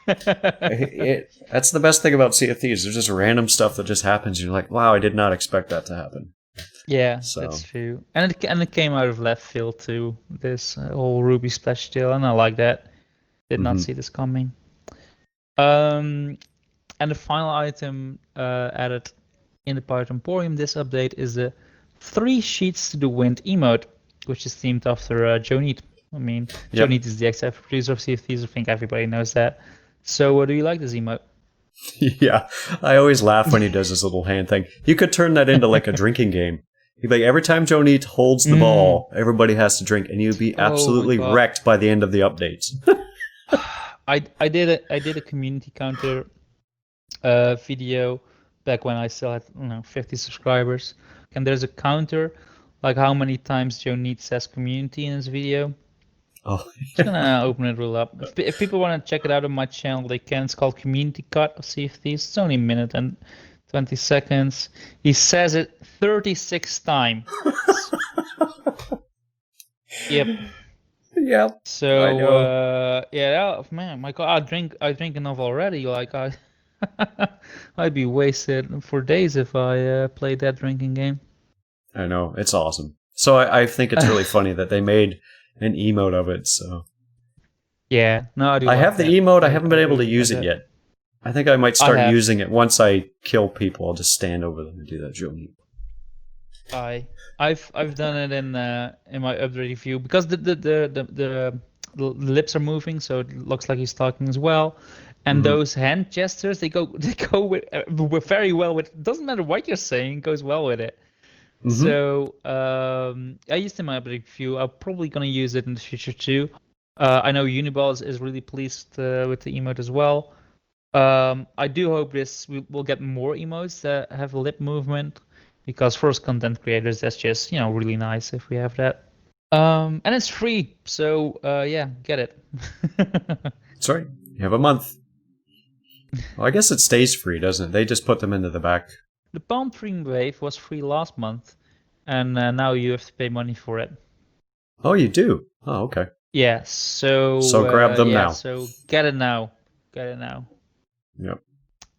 that's the best thing about Sea of Thieves. There's just random stuff that just happens. And you're like, wow, I did not expect that to happen. Yeah, that's So, true. And it came out of left field too. This whole Ruby Splash Tail, and I like that. Did not mhm. see this coming. Um, and the final item added in the Pirate Emporium this update is the 3 Sheets to the Wind emote, which is themed after Joe. I mean, Joe Yep. is the executive producer of Sea of Thieves. I think everybody knows that. So, do you like this emote? Yeah, I always laugh when he does his little hand thing. You could turn that into like a drinking game. He'd be like, every time Joe Neat holds the Mm. ball, everybody has to drink, and you'd be Oh my absolutely God. wrecked by the end of the updates. I did a community counter video back when I still had 50 subscribers, and there's a counter like how many times Joe says community in his video. Oh, Just gonna open it real up. If people want to check it out on my channel, they can. It's called Community Cut of Sea of Thieves. It's only a minute and 20 seconds. He says it 36 times. Yep. yeah, I So know. yeah, man, my God, I drink enough already. Like I'd be wasted for days if I played that drinking game. I know. It's awesome. So I think it's really funny that they made an emote of it. So Yeah, no, I do I like have the that. emote. I I haven't I been able really to do like use it that. yet. I think I might I start have. using it once I kill people. I'll just stand over them and do that, Joe. I've done it in my update view because the lips are moving, so it looks like he's talking as well. And Mm-hmm. those hand gestures, they go with very well with. Doesn't matter what you're saying, it goes well with it. Mm-hmm. So I used it in my update view. I'm probably gonna use it in the future too. I know Uniball is really pleased with the emote as well. I do hope we'll get more emotes that have lip movement because for us content creators, that's just, really nice if we have that. And it's free, so yeah, get it. Sorry, you have a month. Well, I guess it stays free, doesn't it? They just put them into the back. The Palm Tree Wave was free last month, and now you have to pay money for it. Oh, you do. Oh, okay. Yeah, so So grab them yeah, now. so get it now. Get it now. Yep.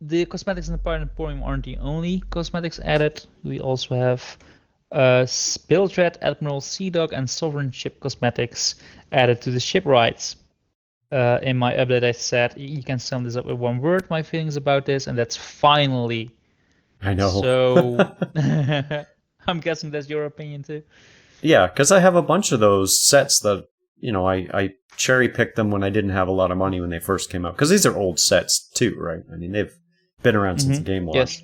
The cosmetics in the Pirate Emporium aren't the only cosmetics added. We also have Spiltred, Admiral, Sea Dog, and Sovereign Ship cosmetics added to the ship rides. In my update, I said you can sum this up with one word, my feelings about this, and that's finally. I know. So I'm guessing that's your opinion too. Yeah, because I have a bunch of those sets that, I cherry picked them when I didn't have a lot of money when they first came out. Because these are old sets too, right? I mean, they've been around since the game Yes. launched.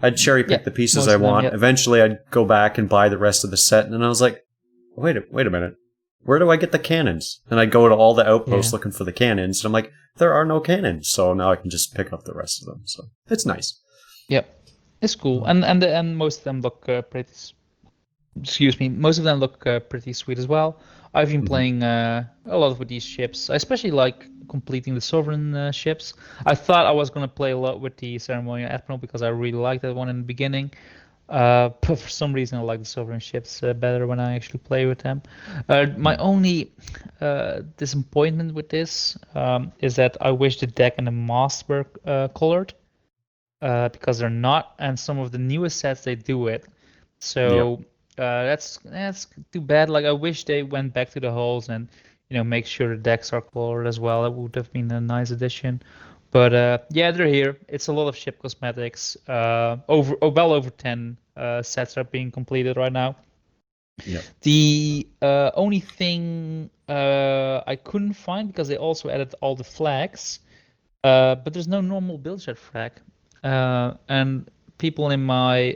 I'd cherry Yeah. pick the pieces Most I of them, want. yeah. Eventually, I'd go back and buy the rest of the set, and I was like, wait a minute. Where do I get the cannons? And I'd go to all the outposts Yeah. looking for the cannons, and I'm like, there are no cannons. So now I can just pick up the rest of them. So it's nice. Yeah. It's cool, and most of them look pretty. Excuse me. Most of them look pretty sweet as well. I've been Mhm. playing a lot with these ships. I especially like completing the sovereign ships. I thought I was gonna play a lot with the ceremonial admiral because I really liked that one in the beginning. But for some reason, I like the Sovereign ships better when I actually play with them. My only disappointment with this is that I wish the deck and the mast were colored, because they're not, and some of the newest sets they do it. Yep. So that's too bad. Like I wish they went back to the hulls and make sure the decks are colored as well. That would have been a nice addition. But yeah, they're here. It's a lot of ship cosmetics. Well over 10 sets are being completed right now. Yep. The only thing I couldn't find, because they also added all the flags, but there's no normal build jet flag. And people in my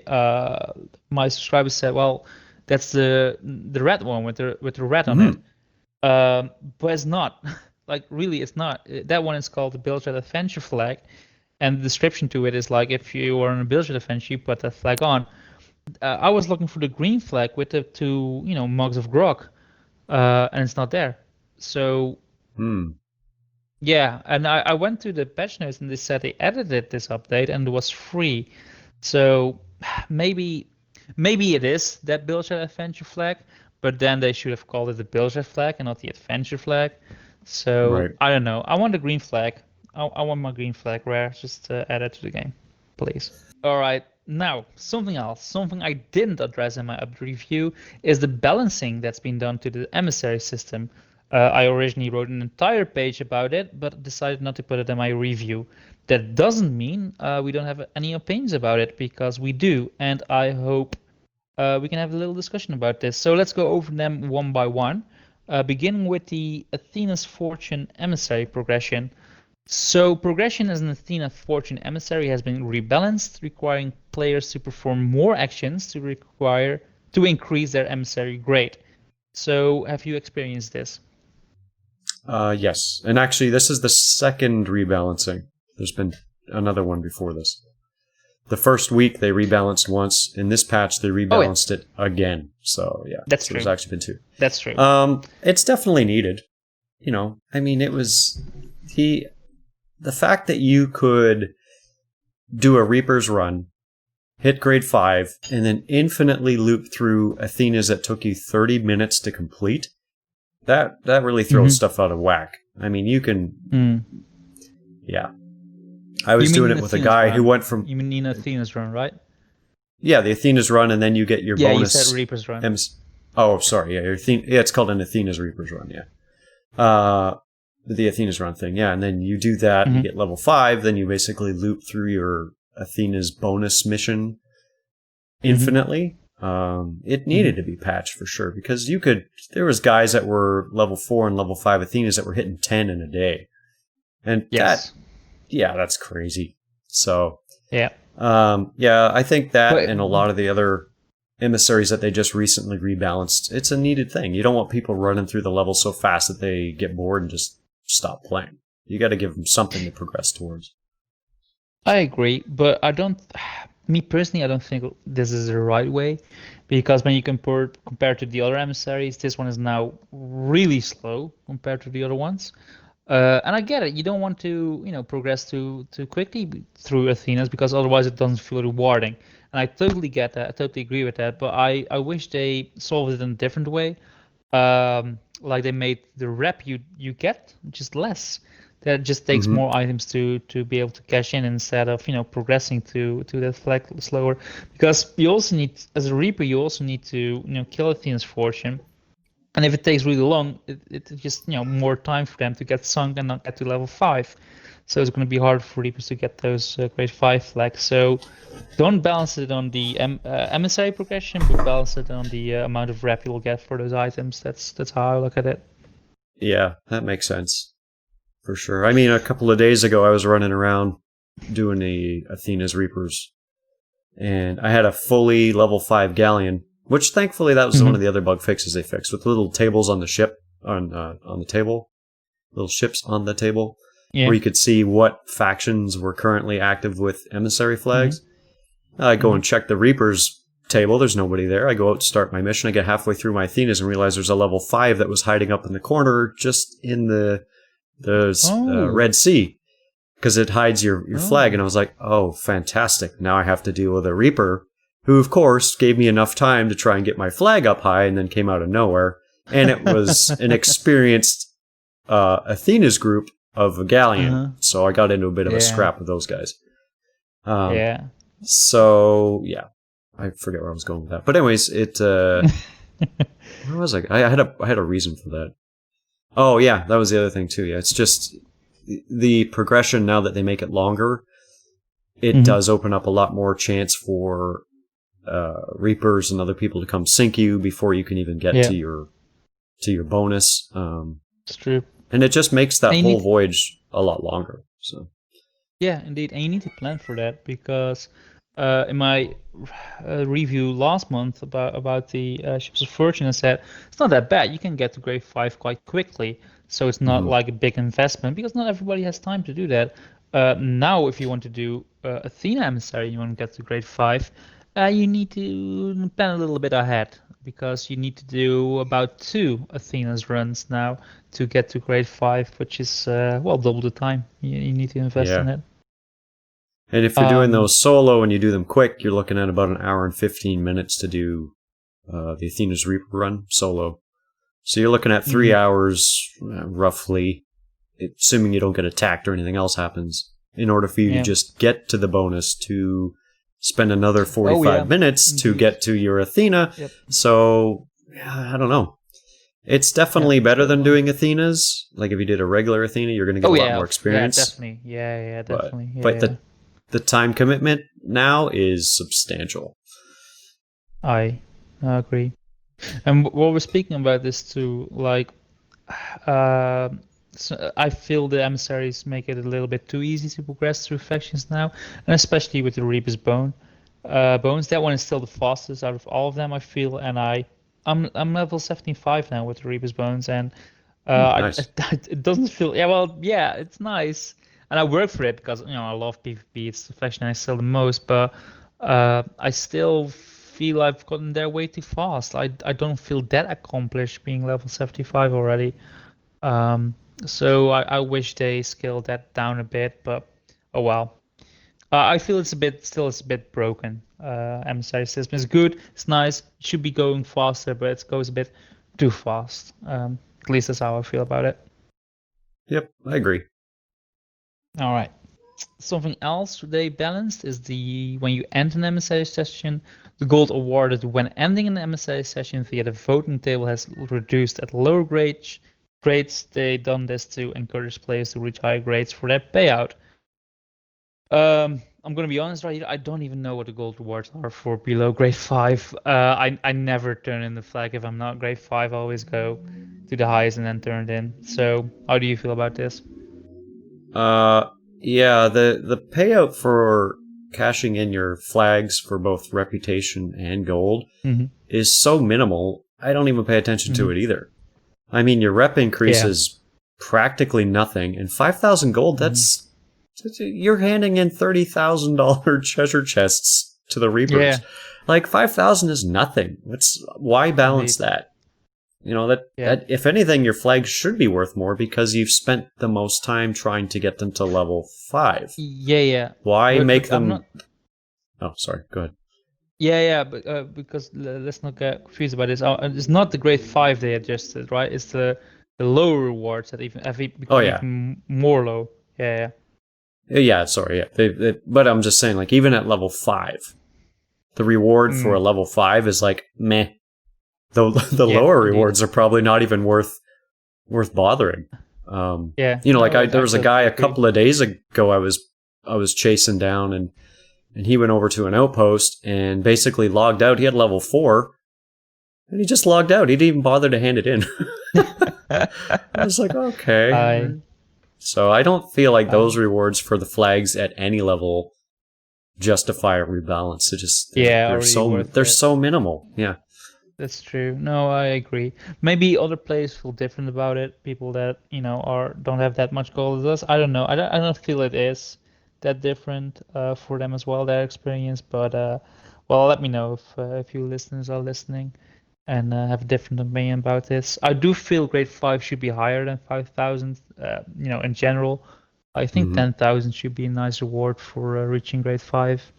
subscribers said, well, that's the red one with the red on it. But it's not. Like really, it's not. That one is called the build jet adventure flag, and the description to it is like if you are on a build jet adventure, you put that flag on. I was looking for the green flag with the two, mugs of grog, and it's not there. So. Yeah, and I went to the patch notes and they said they edited this update and it was free. So maybe it is that Build-Jet adventure flag, but then they should have called it the Build-Jet flag and not the adventure flag. So Right. I don't know. I want the green flag. I want my green flag rare. Just add it to the game, please. All right. Now, something else, something I didn't address in my update review is the balancing that's been done to the emissary system. I originally wrote an entire page about it, but decided not to put it in my review. That doesn't mean we don't have any opinions about it, because we do, and I hope we can have a little discussion about this. So let's go over them one by one, beginning with the Athena's Fortune Emissary progression. So progression as an Athena Fortune Emissary has been rebalanced, requiring players to perform more actions to increase their emissary grade. So have you experienced this? Yes. And actually, this is the second rebalancing. There's been another one before this. The first week they rebalanced once. In this patch, they rebalanced it again. So yeah, that's true. There's actually been two. That's true. It's definitely needed. I mean, it was the fact that you could do a Reaper's run, hit grade 5, and then infinitely loop through Athenas that took you 30 minutes to complete. That really throws stuff out of whack. I mean, you can... Yeah. I was doing it with a guy who went from... You mean Athena's run, right? Yeah, the Athena's run, and then you get your bonus... Yeah, you said Reaper's run. Oh, sorry. Yeah, it's called an Athena's Reaper's run, yeah. The Athena's run thing, yeah. And then you do that, you get level 5, then you basically loop through your Athena's bonus mission infinitely. It needed to be patched for sure, because there was guys that were level 4 and level 5 Athenas that were hitting 10 in a day. And that's crazy. So, yeah, I think that and a lot of the other emissaries that they just recently rebalanced, it's a needed thing. You don't want people running through the level so fast that they get bored and just stop playing. You got to give them something to progress towards. I agree, but me personally, I don't think this is the right way, because when you compare to the other emissaries, this one is now really slow compared to the other ones. And I get it. You don't want to, progress too quickly through Athenas, because otherwise it doesn't feel rewarding. And I totally get that. I totally agree with that. But I wish they solved it in a different way. Like they made the rep you get just less. That just takes more items to be able to cash in, instead of progressing to that flag slower. Because you also need, as a Reaper, you also need to kill Athena's Fortune. And if it takes really long, it just more time for them to get sunk and not get to level 5. So it's going to be hard for Reapers to get those grade 5 flags. So don't balance it on the emissary progression, but balance it on the amount of rep you'll get for those items. That's how I look at it. Yeah, that makes sense. For sure. I mean, a couple of days ago, I was running around doing the Athena's Reapers, and I had a fully level 5 galleon, which thankfully that was one of the other bug fixes they fixed, with little tables on the ship, on the table, little ships on the table, where you could see what factions were currently active with emissary flags. I go and check the Reapers table. There's nobody there. I go out to start my mission. I get halfway through my Athenas and realize there's a level 5 that was hiding up in the corner, just in the Red Sea, because it hides your flag. And I was like, oh, fantastic. Now I have to deal with a Reaper who of course gave me enough time to try and get my flag up high, and then came out of nowhere. And it was an experienced Athena's group of a galleon, so I got into a bit of a scrap with those guys. So yeah, I forget where I was going with that. But anyways, it where was I? I had a reason for that. Oh yeah, that was the other thing too. Yeah, it's just the progression now that they make it longer. It does open up a lot more chance for Reapers and other people to come sink you before you can even get to your bonus. It's true. And it just makes that whole voyage a lot longer. So yeah, indeed, and you need to plan for that, because in my review last month about the Ships of Fortune, I said it's not that bad. You can get to grade 5 quite quickly, so it's not like a big investment, because not everybody has time to do that. Now, if you want to do Athena Emissary, you want to get to grade 5, you need to plan a little bit ahead, because you need to do about 2 Athena's runs now to get to grade 5, which is double the time you need to invest in it. And if you're doing those solo and you do them quick, you're looking at about 1 hour and 15 minutes to do the Athena's Reaper run solo. So you're looking at 3 hours, roughly, assuming you don't get attacked or anything else happens, in order for you to just get to the bonus, to spend another 45 minutes to get to your Athena. So, I don't know. It's definitely better than doing Athenas. Like, if you did a regular Athena, you're going to get a lot more experience. Definitely. Yeah, definitely. But the time commitment now is substantial. I agree. And while we're speaking about this too, like, so I feel the emissaries make it a little bit too easy to progress through factions now, and especially with the Reaper's bones. That one is still the fastest out of all of them, I feel, and I'm level 75 now with the Reaper's bones, and nice. it doesn't feel it's nice, and I work for it because I love PvP. It's the faction I sell the most, but I still feel I've gotten there way too fast. I don't feel that accomplished being level 75 already. So I wish they scaled that down a bit, but oh well. I feel it's a bit broken. Emissary system is good, it's nice, it should be going faster, but it goes a bit too fast. At least that's how I feel about it. Yep, I agree. All right. Something else they balanced is when you end an emissary session, the gold awarded when ending an emissary session via the voting table has reduced at lower grades. They done this to encourage players to reach higher grades for their payout. I'm gonna be honest, right? I don't even know what the gold rewards are for below grade 5. I never turn in the flag if I'm not grade 5. I always go to the highest and then turn it in. So how do you feel about this? Yeah, the payout for cashing in your flags for both reputation and gold is so minimal, I don't even pay attention to it either. I mean, your rep increase is practically nothing, and 5,000 gold, that's you're handing in $30,000 treasure chests to the Reapers. Like, 5,000 is nothing. Why balance that? That if anything, your flags should be worth more because you've spent the most time trying to get them to level 5. Why make them? Oh, sorry. Go ahead. But because let's not get confused about this. It's not the grade 5 they adjusted, right? It's the lower rewards that have become even more low. Yeah, sorry. Yeah, but I'm just saying, like, even at level 5, the reward for a level 5 is like meh. The lower rewards are probably not even worth bothering. There was a guy a couple of days ago I was chasing down, and he went over to an outpost and basically logged out. He had level 4, and he just logged out. He didn't even bother to hand it in. I was like, okay. So I don't feel like those rewards for the flags at any level justify a rebalance. They're so minimal. Yeah. That's true. No, I agree. Maybe other players feel different about it. People that don't have that much gold as us. I don't know. I don't feel it is that different for them as well, their experience. But let me know if you listeners are listening and have a different opinion about this. I do feel grade 5 should be higher than 5,000. In general, I think 10,000 should be a nice reward for reaching grade 5.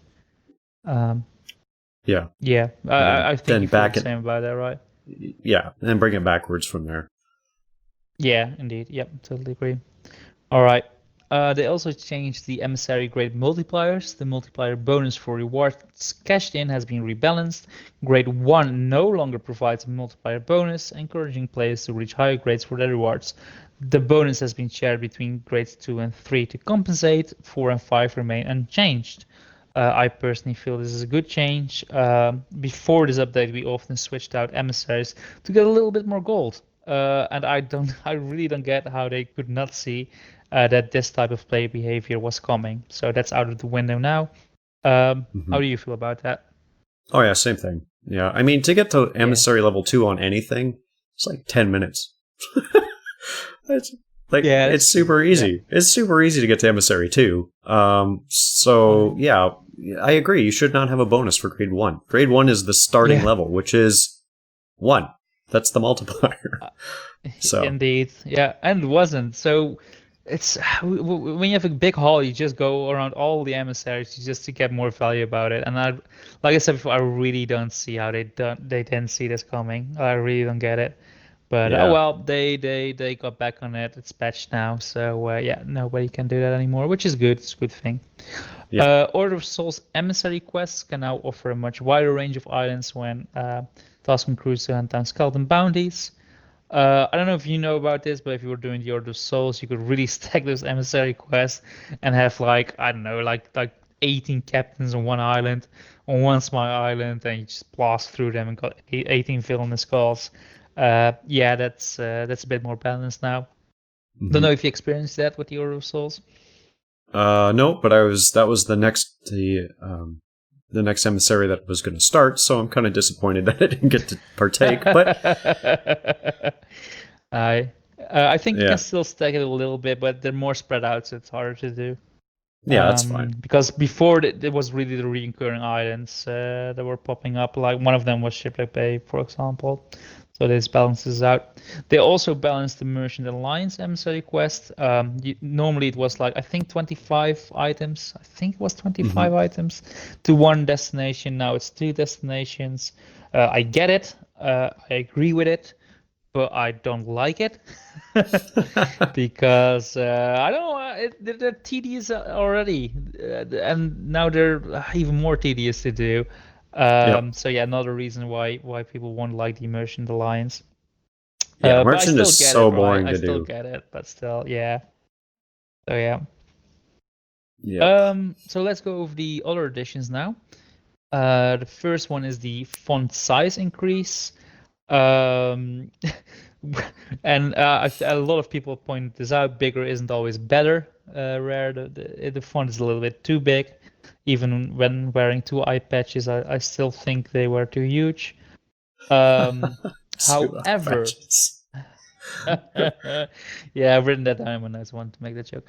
Yeah. Yeah, I think Then you feel back the it. same about that, right? Yeah, and then bring it backwards from there. Yeah, indeed. Yep, totally agree. All right. They also changed the emissary grade multipliers. The multiplier bonus for rewards cashed in has been rebalanced. Grade 1 no longer provides a multiplier bonus, encouraging players to reach higher grades for their rewards. The bonus has been shared between grades 2 and 3 to compensate. 4 and 5 remain unchanged. I personally feel this is a good change. Before this update, we often switched out emissaries to get a little bit more gold. And I really don't get how they could not see that this type of play behavior was coming. So that's out of the window now. Hmm. How do you feel about that? Oh yeah, same thing. Yeah, I mean to get to Yeah. emissary level 2 on anything, it's like 10 minutes. It's like Yeah, it's that's true. super Yeah. easy. It's super easy to get to emissary 2. So Fine. yeah, I agree. You should not have a bonus for grade 1. Grade 1 is the starting Yeah. level, which is 1. That's the multiplier. Uh, So Indeed. Yeah, and it wasn't. So it's when you have a big haul, you just go around all the emissaries just to get more value about it. And like I said before, I really don't see how they didn't see this coming. I really don't get it. But oh yeah, well, they got back on it. It's patched now, so yeah, nobody can do that anymore, which is good. It's a good thing. yeah. Order of Souls emissary quests can now offer a much wider range of islands when tasking crews to hunt down skeleton bounties. I don't know if you know about this, but if you were doing the Order of Souls, you could really stack those emissary quests and have like I don't know, like 18 captains on one island, on one small island, and you just blast through them and got 18 villainous calls. Yeah, that's a bit more balanced now. Don't Hmm. know if you experienced that with the Order of Souls. No, but that was the next emissary that was going to start. So I'm kind of disappointed that I didn't get to partake. But I I think you can yeah, still stack it a little bit, but they're more spread out, so it's harder to do. yeah, that's fine. Because before it was really the recurring islands that were popping up. Like one of them was Shipwreck Bay, for example. So this balances out. They also balanced the Merchant Alliance emissary quest. Normally it was like I think 25 items. I think it was 25 Hmm. items to one destination. Now it's 2 destinations. I get it. I agree with it, but I don't like it because I don't know, they're tedious already, and now they're even more tedious to do. Yep. So yeah, another reason why people won't like the Immersion Alliance. Yeah, But I merchant still is get so it, right? boring I to still do. get it, but still, yeah. So yeah. Yep. So let's go over the other additions now. The first one is the font size increase. Um, and a lot of people point this out. Bigger isn't always better. Rare, the font is a little bit too big. Even when wearing 2 eye patches, I still think they were too huge. Um, Two however, patches. yeah, I've written that down when I just wanted to make that joke.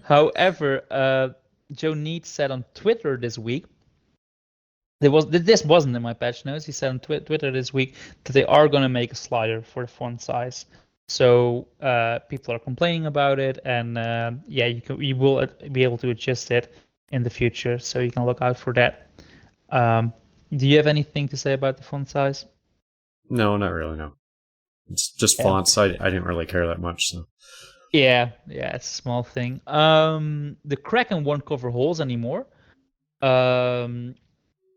However, Joe Neate said on Twitter this week this wasn't in my patch notes. He said on Twitter this week that they are going to make a slider for the font size. So people are complaining about it, and yeah, you will be able to adjust it in the future. So you can look out for that. Um, do you have anything to say about the font size? No, not really. No, it's just Yeah. fonts. I didn't really care that much. So Yeah, it's a small thing. The Kraken won't cover holes anymore. Um,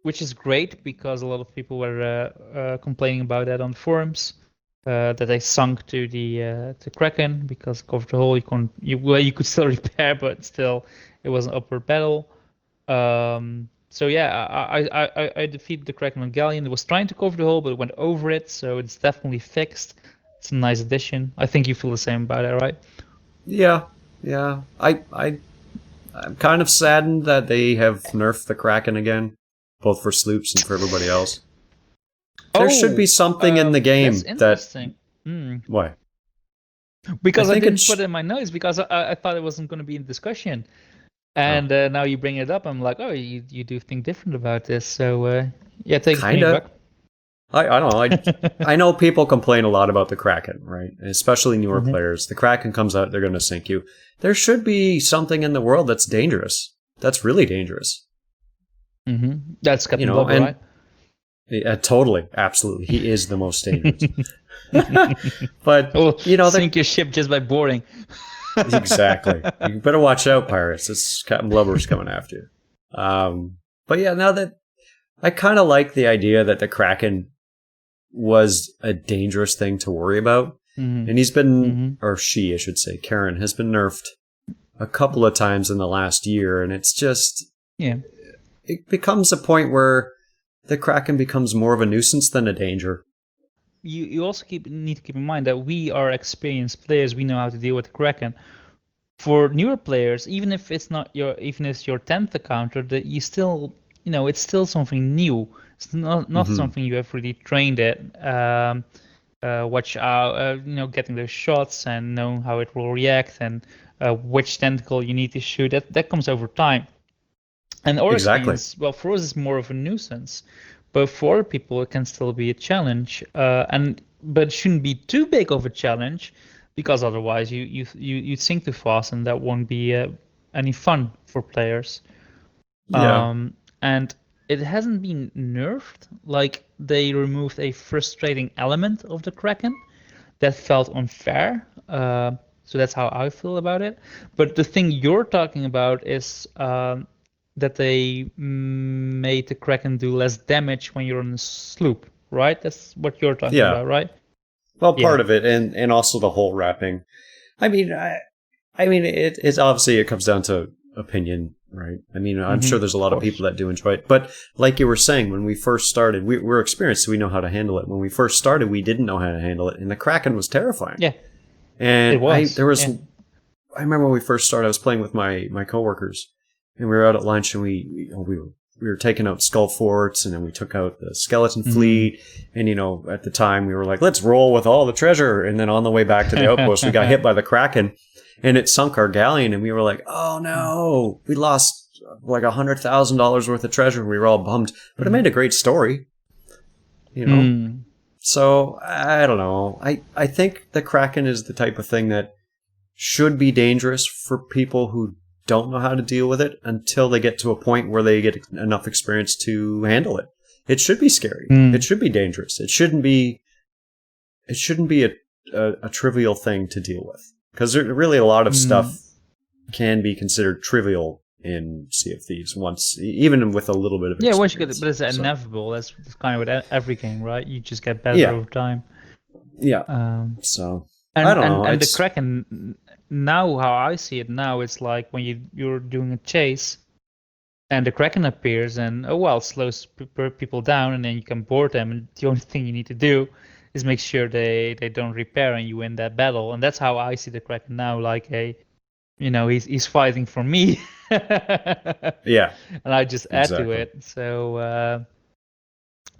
which is great because a lot of people were complaining about that on the forums. That they sunk to the Kraken because covered the hole. You could still repair, but still it was an upward battle. So yeah, I defeated the Kraken on Galleon. It was trying to cover the hole, but it went over it, so it's definitely fixed. It's a nice addition. I think you feel the same about it, right? yeah, yeah. I'm kind of saddened that they have nerfed the Kraken again, both for sloops and for everybody else. There should be Oh, something in the that's game that interesting. Hmm. why? I Because I think didn't put it's it in my notes because I thought it wasn't going to be in discussion. oh, And now you bring it up. I'm like, oh, you do think different about this. So yeah, take it from kind me, of. Buck. I don't know. I know people complain a lot about the Kraken, right? Especially newer Mhm. players. The Kraken comes out, they're going to sink you. There should be something in the world that's dangerous. That's really dangerous. That's You Captain know, Blubber, and right? totally, absolutely, he is the most dangerous. But Or you know, sink your ship just by boarding. exactly. You better watch out, pirates. It's Captain Blubber's coming after you. But yeah, now that I kind of like the idea that the Kraken was a dangerous thing to worry about, and he's been, or she, I should say, Karen has been nerfed a couple of times in the last year, and it's just Yeah. it becomes a point where the Kraken becomes more of a nuisance than a danger. You also need to keep in mind that we are experienced players. We know how to deal with the Kraken. For newer players, even if it's your 10th encounter, that you still, it's still something new. It's not Hmm. something you have really trained at. Watch out, getting those shots and knowing how it will react and which tentacle you need to shoot. That comes over time. And our Exactly. experience, well, for us, it's more of a nuisance, but for other people, it can still be a challenge. But it shouldn't be too big of a challenge, because otherwise you sink too fast, and that won't be any fun for players. Yeah. And it hasn't been nerfed. Like, they removed a frustrating element of the Kraken that felt unfair. So that's how I feel about it. But the thing you're talking about is that they made the Kraken do less damage when you're on a sloop, right? That's what you're talking Yeah. about, right? Well, Yeah. part of it, and also the whole wrapping. I mean, I mean, it's obviously it comes down to opinion, right? I mean, I'm sure there's a Of lot of course. people that do enjoy it, but like you were saying, when we first started, we're experienced, so we know how to handle it. When we first started, we didn't know how to handle it, and the Kraken was terrifying. Yeah, it And was. Yeah. I remember when we first started, I was playing with my coworkers, and we were out at lunch, and we were taking out skull forts, and then we took out the skeleton fleet, and at the time we were like, let's roll with all the treasure, and then on the way back to the outpost, we got hit by the Kraken, and it sunk our galleon, and we were like, oh no, we lost like $100,000 worth of treasure, and we were all bummed, but it made a great story, you know. So I don't know. I think the Kraken is the type of thing that should be dangerous for people who don't know how to deal with it until they get to a point where they get enough experience to handle it. It should be scary. It should be dangerous. It shouldn't be a trivial thing to deal with, because really a lot of stuff can be considered trivial in Sea of Thieves even with a little bit of experience. Yeah, once you get it, but it's inevitable. That's kind of with every game, right? You just get better Yeah. over time. Yeah. So And, I don't know. And the Kraken, now how I see it now, it's like when you're doing a chase, and the Kraken appears, and it slows people down, and then you can board them. And the only thing you need to do is make sure they don't repair, and you win that battle. And that's how I see the Kraken now. Like he's fighting for me. Yeah. And I just add to Exactly. it.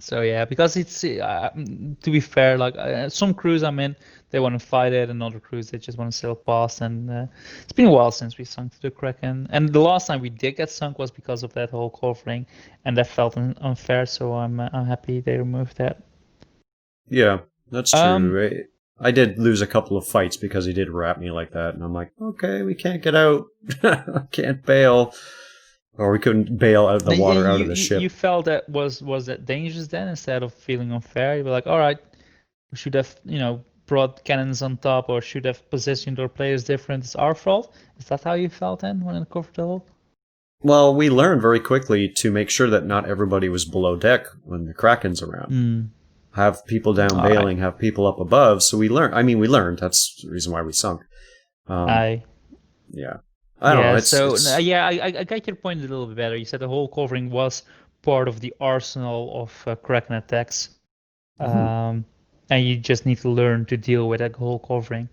So yeah, because it's to be fair, like some crews I'm in, they want to fight it, and other crews they just want to sail past. And it's been a while since we sunk to the Kraken, and the last time we did get sunk was because of that whole covering, and that felt unfair. So I'm happy they removed that. Yeah, that's true. I did lose a couple of fights because he did wrap me like that, and I'm like, okay, we can't get out. I can't bail. Or we couldn't bail out the water out of the ship. You felt that was that dangerous then, instead of feeling unfair? You were like, all right, we should have brought cannons on top, or should have positioned our players different. It's our fault. Is that how you felt then when it covered the hole? Well, we learned very quickly to make sure that not everybody was below deck when the Kraken's around. Have people down bailing, have people up above. So we learned. I mean, we learned. That's the reason why we sunk. Yeah. I don't know. I got your point a little bit better. You said the whole covering was part of the arsenal of Kraken attacks, and you just need to learn to deal with that whole covering.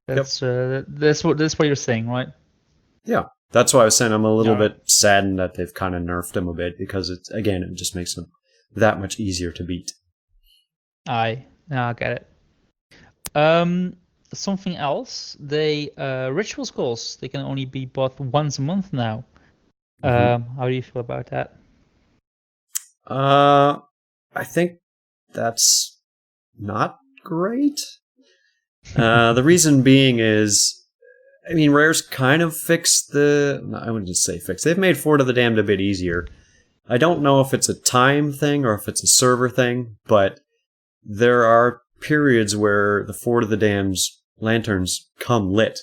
That's what you're saying, right? Yeah, that's why I was saying I'm a little bit saddened that they've kind of nerfed him a bit, because it just makes him that much easier to beat. I get it. Something else. Ritual skulls, they can only be bought once a month now. How do you feel about that? I think that's not great. The reason being is, I mean, Rare's kind of fixed I wouldn't just say fixed. They've made Fort of the Damned a bit easier. I don't know if it's a time thing or if it's a server thing, but there are periods where the Fort of the Damned's lanterns come lit.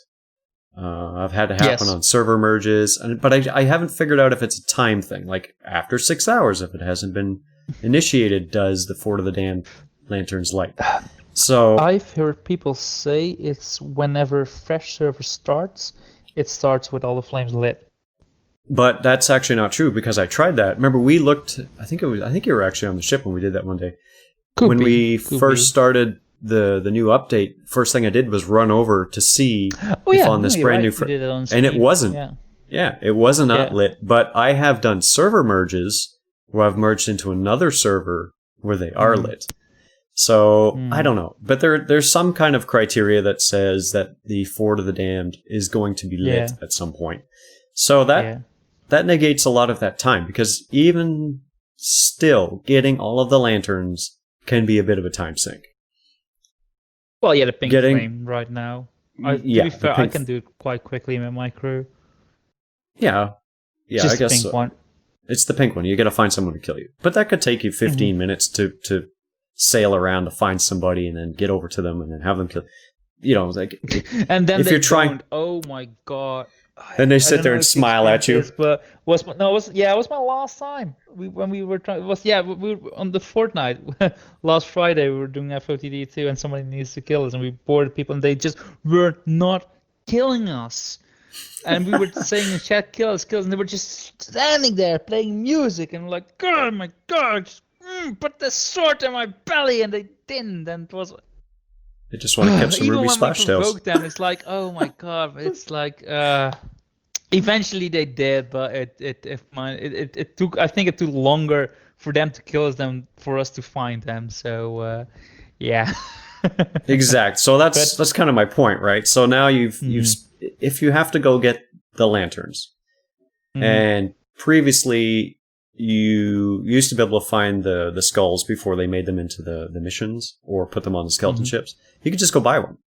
I've had it happen Yes. on server merges, but I haven't figured out if it's a time thing. Like after 6 hours, if it hasn't been initiated, does the Fort of the Damned lanterns light? So I've heard people say it's whenever fresh server starts, it starts with all the flames lit. but that's actually not true because I tried that. Remember, we looked. I think you were actually on the ship when we did that one day. When we first started the new update, first thing I did was run over to see if on this brand new, and it wasn't. Yeah, it was not lit. But I have done server merges where I've merged into another server where they are lit. So I don't know, but there's some kind of criteria that says that the Fort of the Damned is going to be lit at some point. So that negates a lot of that time, because even still, getting all of the lanterns can be a bit of a time sink. Well, yeah, the pink flame right now. To be fair, I can do it quite quickly with my crew. Yeah, just I guess the pink so. one. It's the pink one. You got to find someone to kill you, but that could take you 15 minutes to sail around to find somebody and then get over to them and then have them kill. You know, like and then if you're trying, oh my god. Then they sit there and smile at you. But it was my last time. We were on the fortnight last Friday. We were doing FOTD2, and somebody needs to kill us, and we boarded people, and they just were not killing us. And we were saying in chat, kill us, and they were just standing there playing music, and we're like, oh my god, put the sword in my belly, and they didn't, and it was. They just want to catch some ruby splash tails. Even when we provoked them, it's like, oh my god, it's like, eventually they did, but it took, I think it took longer for them to kill us than for us to find them. So, yeah. Exact. So that's kind of my point, right? So now you've if you have to go get the lanterns, and previously you used to be able to find the skulls before they made them into the missions or put them on the skeleton ships. You could just go buy one.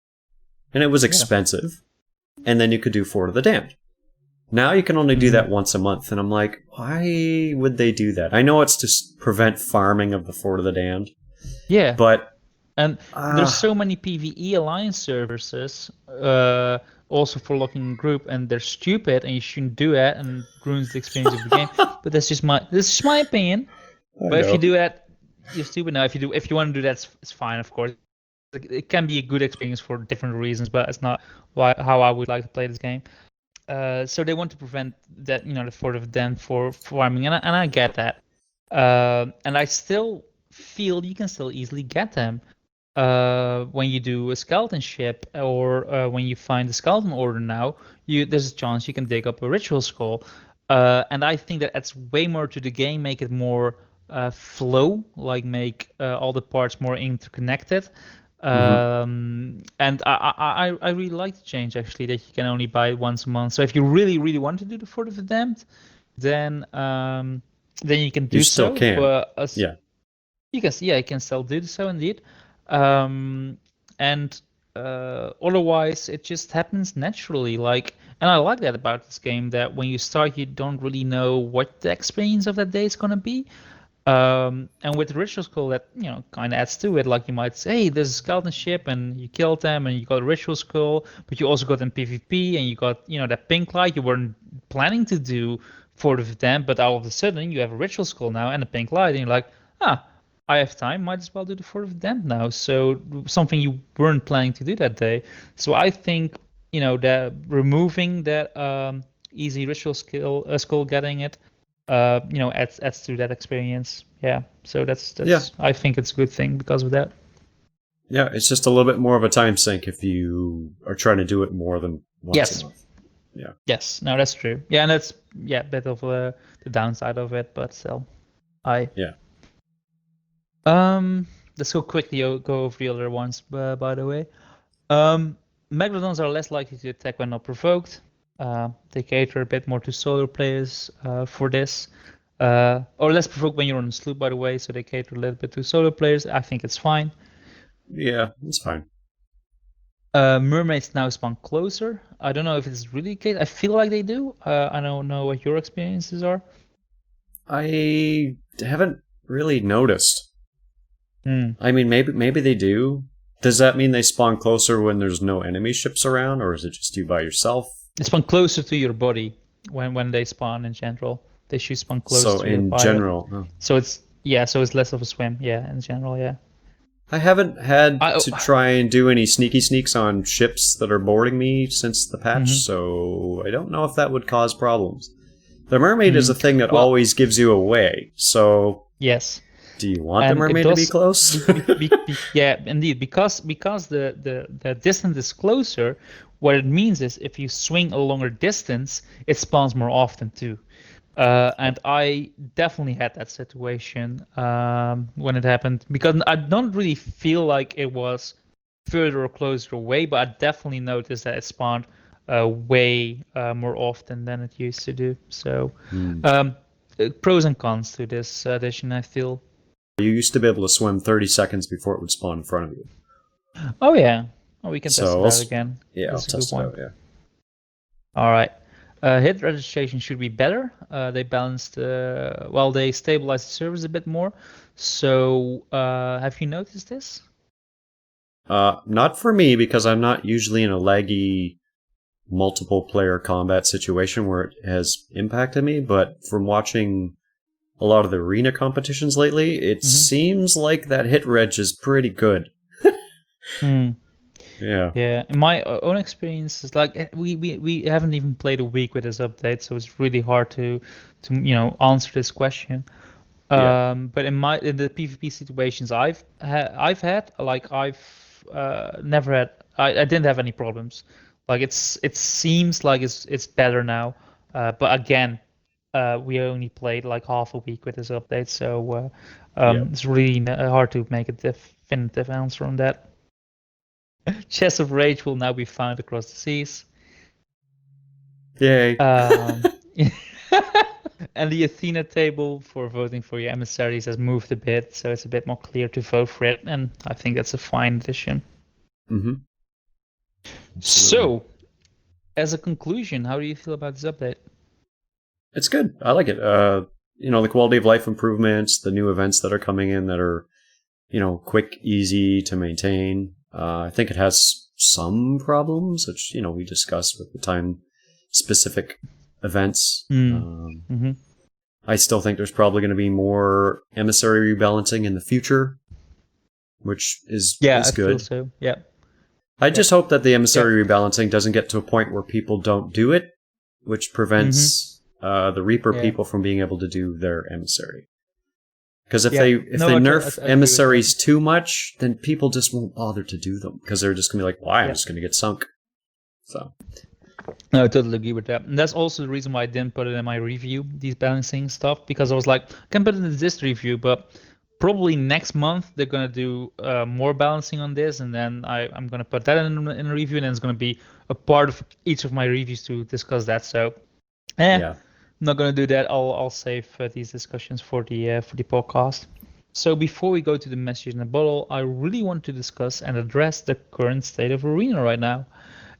And it was expensive. And then you could do Fort of the Damned. Now you can only do that once a month. And I'm like, why would they do that? I know it's to prevent farming of the Fort of the Damned. Yeah. And there's so many PvE alliance services also for locking group, and they're stupid, and you shouldn't do it, and ruins the experience of the game. But this is my opinion. But if you do that, you're stupid. Now, if you want to do that, it's fine, of course. It can be a good experience for different reasons, but it's not how I would like to play this game. So they want to prevent that, the Fort of Damned for farming, and I get that. And I still feel you can still easily get them. When you do a skeleton ship, or when you find a skeleton order now, there's a chance you can dig up a ritual skull. And I think that adds way more to the game, make it more flow, like make all the parts more interconnected. And I really like the change, actually, that you can only buy it once a month. So if you really, really want to do the Fort of the Damned, then you can do so. You still can. You can still do so, indeed. And otherwise it just happens naturally, and I like that about this game, that when you start you don't really know what the experience of that day is going to be, and with the ritual skull, that kind of adds to it. Like, you might say, hey, there's a skeleton ship and you killed them and you got a ritual skull, but you also got them PvP and you got that pink light you weren't planning to do for them, but all of a sudden you have a ritual skull now and a pink light, and you're like, I have time, might as well do the Fort of the Damned now. So something you weren't planning to do that day. So I think, that removing that easy ritual skull, getting it, adds to that experience. Yeah. So that's I think it's a good thing because of that. Yeah, it's just a little bit more of a time sink if you are trying to do it more than once a month. Yeah. Yes. No, that's true. Yeah, and that's a bit of the downside of it, but still, let's go quickly go over the other ones, by the way. Megalodons are less likely to attack when not provoked. They cater a bit more to solo players for this. Or less provoked when you're on the sloop, by the way, so they cater a little bit to solo players. I think it's fine. Yeah, it's fine. Mermaids now spawn closer. I don't know if it's really the case. I feel like they do. I don't know what your experiences are. I haven't really noticed. Hmm. I mean, maybe they do. Does that mean they spawn closer when there's no enemy ships around, or is it just you by yourself? They spawn closer to your body when they spawn in general. They should spawn close So to your in pilot. general, So it's less of a swim. Yeah, in general, yeah. I haven't had I to try and do any sneaky sneaks on ships that are boarding me since the patch, Mhm. so I don't know if that would cause problems. The mermaid is a Mm. thing that Well, always gives you away, so yes. do you want the And it mermaid to be does, close? yeah, indeed, because the distance is closer. What it means is if you swing a longer distance, it spawns more often too. And I definitely had that situation when it happened because I don't really feel like it was further or closer away, but I definitely noticed that it spawned way more often than it used to do. So, Hmm. um, pros and cons to this addition, I feel. You used to be able to swim 30 seconds before it would spawn in front of you. Oh yeah, oh, we can test So, it out again. I'll That's a good test it one. out, yeah. All right. Hit registration should be better. They balanced, well, they stabilized the servers a bit more. So, have you noticed this? Not for me, because I'm not usually in a laggy multiple player combat situation where it has impacted me, but from watching a lot of the arena competitions lately, it seems like that hit reg is pretty good. Hmm. Yeah. Yeah, in my own experience, it's like we haven't even played a week with this update, so it's really hard to answer this question. Yeah. But in the PvP situations I've had, like I've never had I didn't have any problems. Like it seems like it's better now. But again, we only played like half a week with this update, so Yeah. it's really hard to make a definitive answer on that. Chest of Rage will now be found across the seas. Yay. Um, and the Athena table for voting for your emissaries has moved a bit, so it's a bit more clear to vote for it, and I think that's a fine addition. Mm-hmm. So, as a conclusion, how do you feel about this update? It's good. I like it. The quality of life improvements, the new events that are coming in that are, quick, easy to maintain. I think it has some problems, which, we discussed with the time-specific events. I still think there's probably going to be more emissary rebalancing in the future, which is I good. feel so. Yeah. I just hope that the emissary rebalancing doesn't get to a point where people don't do it, which prevents the Reaper people from being able to do their emissary. Because if they nerf emissaries too much, then people just won't bother to do them because they're just going to be like, "Well, I'm just going to get sunk." So. No, I totally agree with that. And that's also the reason why I didn't put it in my review, these balancing stuff, because I was like, I can put it in this review, but probably next month they're going to do more balancing on this, and then I'm going to put that in a review, and then it's going to be a part of each of my reviews to discuss that. So, I'm not going to do that. I'll save these discussions for the podcast. So before we go to the message in the bottle, I really want to discuss and address the current state of Arena right now.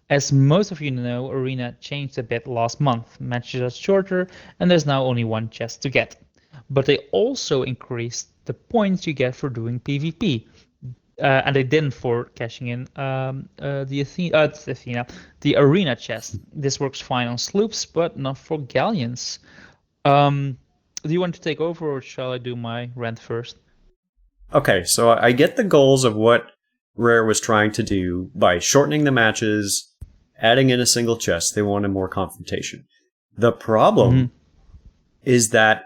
As most of you know, Arena changed a bit last month. Matches are shorter, and there's now only one chest to get. But they also increased the points you get for doing PvP. And they didn't for cashing in the Arena chest. This works fine on sloops, but not for galleons. Do you want to take over, or shall I do my rant first? Okay, so I get the goals of what Rare was trying to do by shortening the matches, adding in a single chest. They wanted more confrontation. The problem is that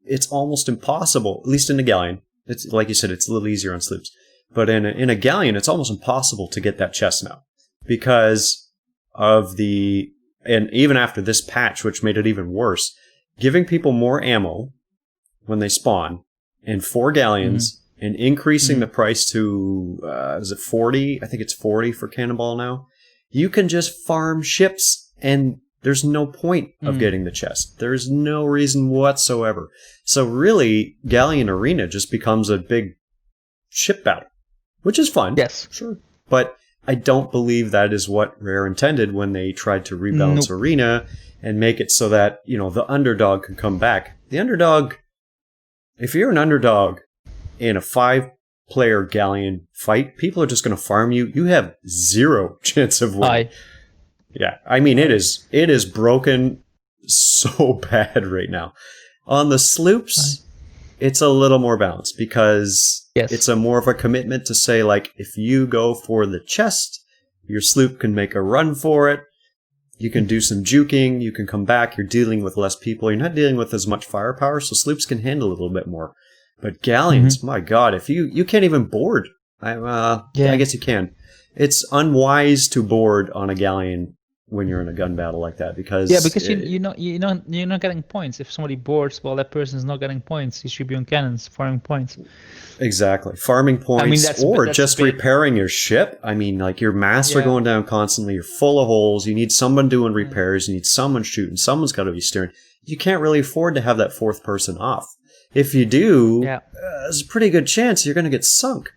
it's almost impossible, at least in a galleon. It's like you said, it's a little easier on sloops. But in a galleon, it's almost impossible to get that chest now because of and even after this patch, which made it even worse, giving people more ammo when they spawn and 4 galleons and increasing the price to, is it 40? I think it's 40 for Cannonball now. You can just farm ships and there's no point of getting the chest. There's no reason whatsoever. So really, Galleon Arena just becomes a big ship battle, which is fun. Yes. Sure. But I don't believe that is what Rare intended when they tried to rebalance Nope. Arena and make it so that, the underdog can come back. The underdog, if you're an underdog in a 5-player Galleon fight, people are just going to farm you. You have zero chance of winning. Yeah, I mean, it is broken so bad right now. On the sloops, it's a little more balanced because it's a more of a commitment to say, like, if you go for the chest, your sloop can make a run for it. You can do some juking. You can come back. You're dealing with less people. You're not dealing with as much firepower, so sloops can handle a little bit more. But galleons, my God, if you can't even board. I guess you can. It's unwise to board on a galleon when you're in a gun battle like that because you're not getting points. If somebody boards, well, that person is not getting points. He should be on cannons farming points. Exactly, farming points, that's just repairing your ship. I mean, like, your masts are going down constantly. You're full of holes. You need someone doing repairs. You need someone shooting. Someone's got to be steering. You can't really afford to have that fourth person off. If you do, there's a pretty good chance you're going to get sunk.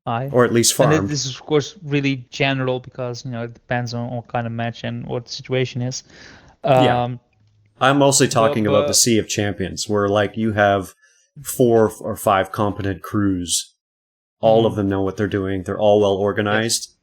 Or at least farmed. And this is, of course, really general because, it depends on what kind of match and what the situation is. I'm mostly talking about the Sea of Champions, where, like, you have 4 or 5 competent crews. All of them know what they're doing. They're all well organized.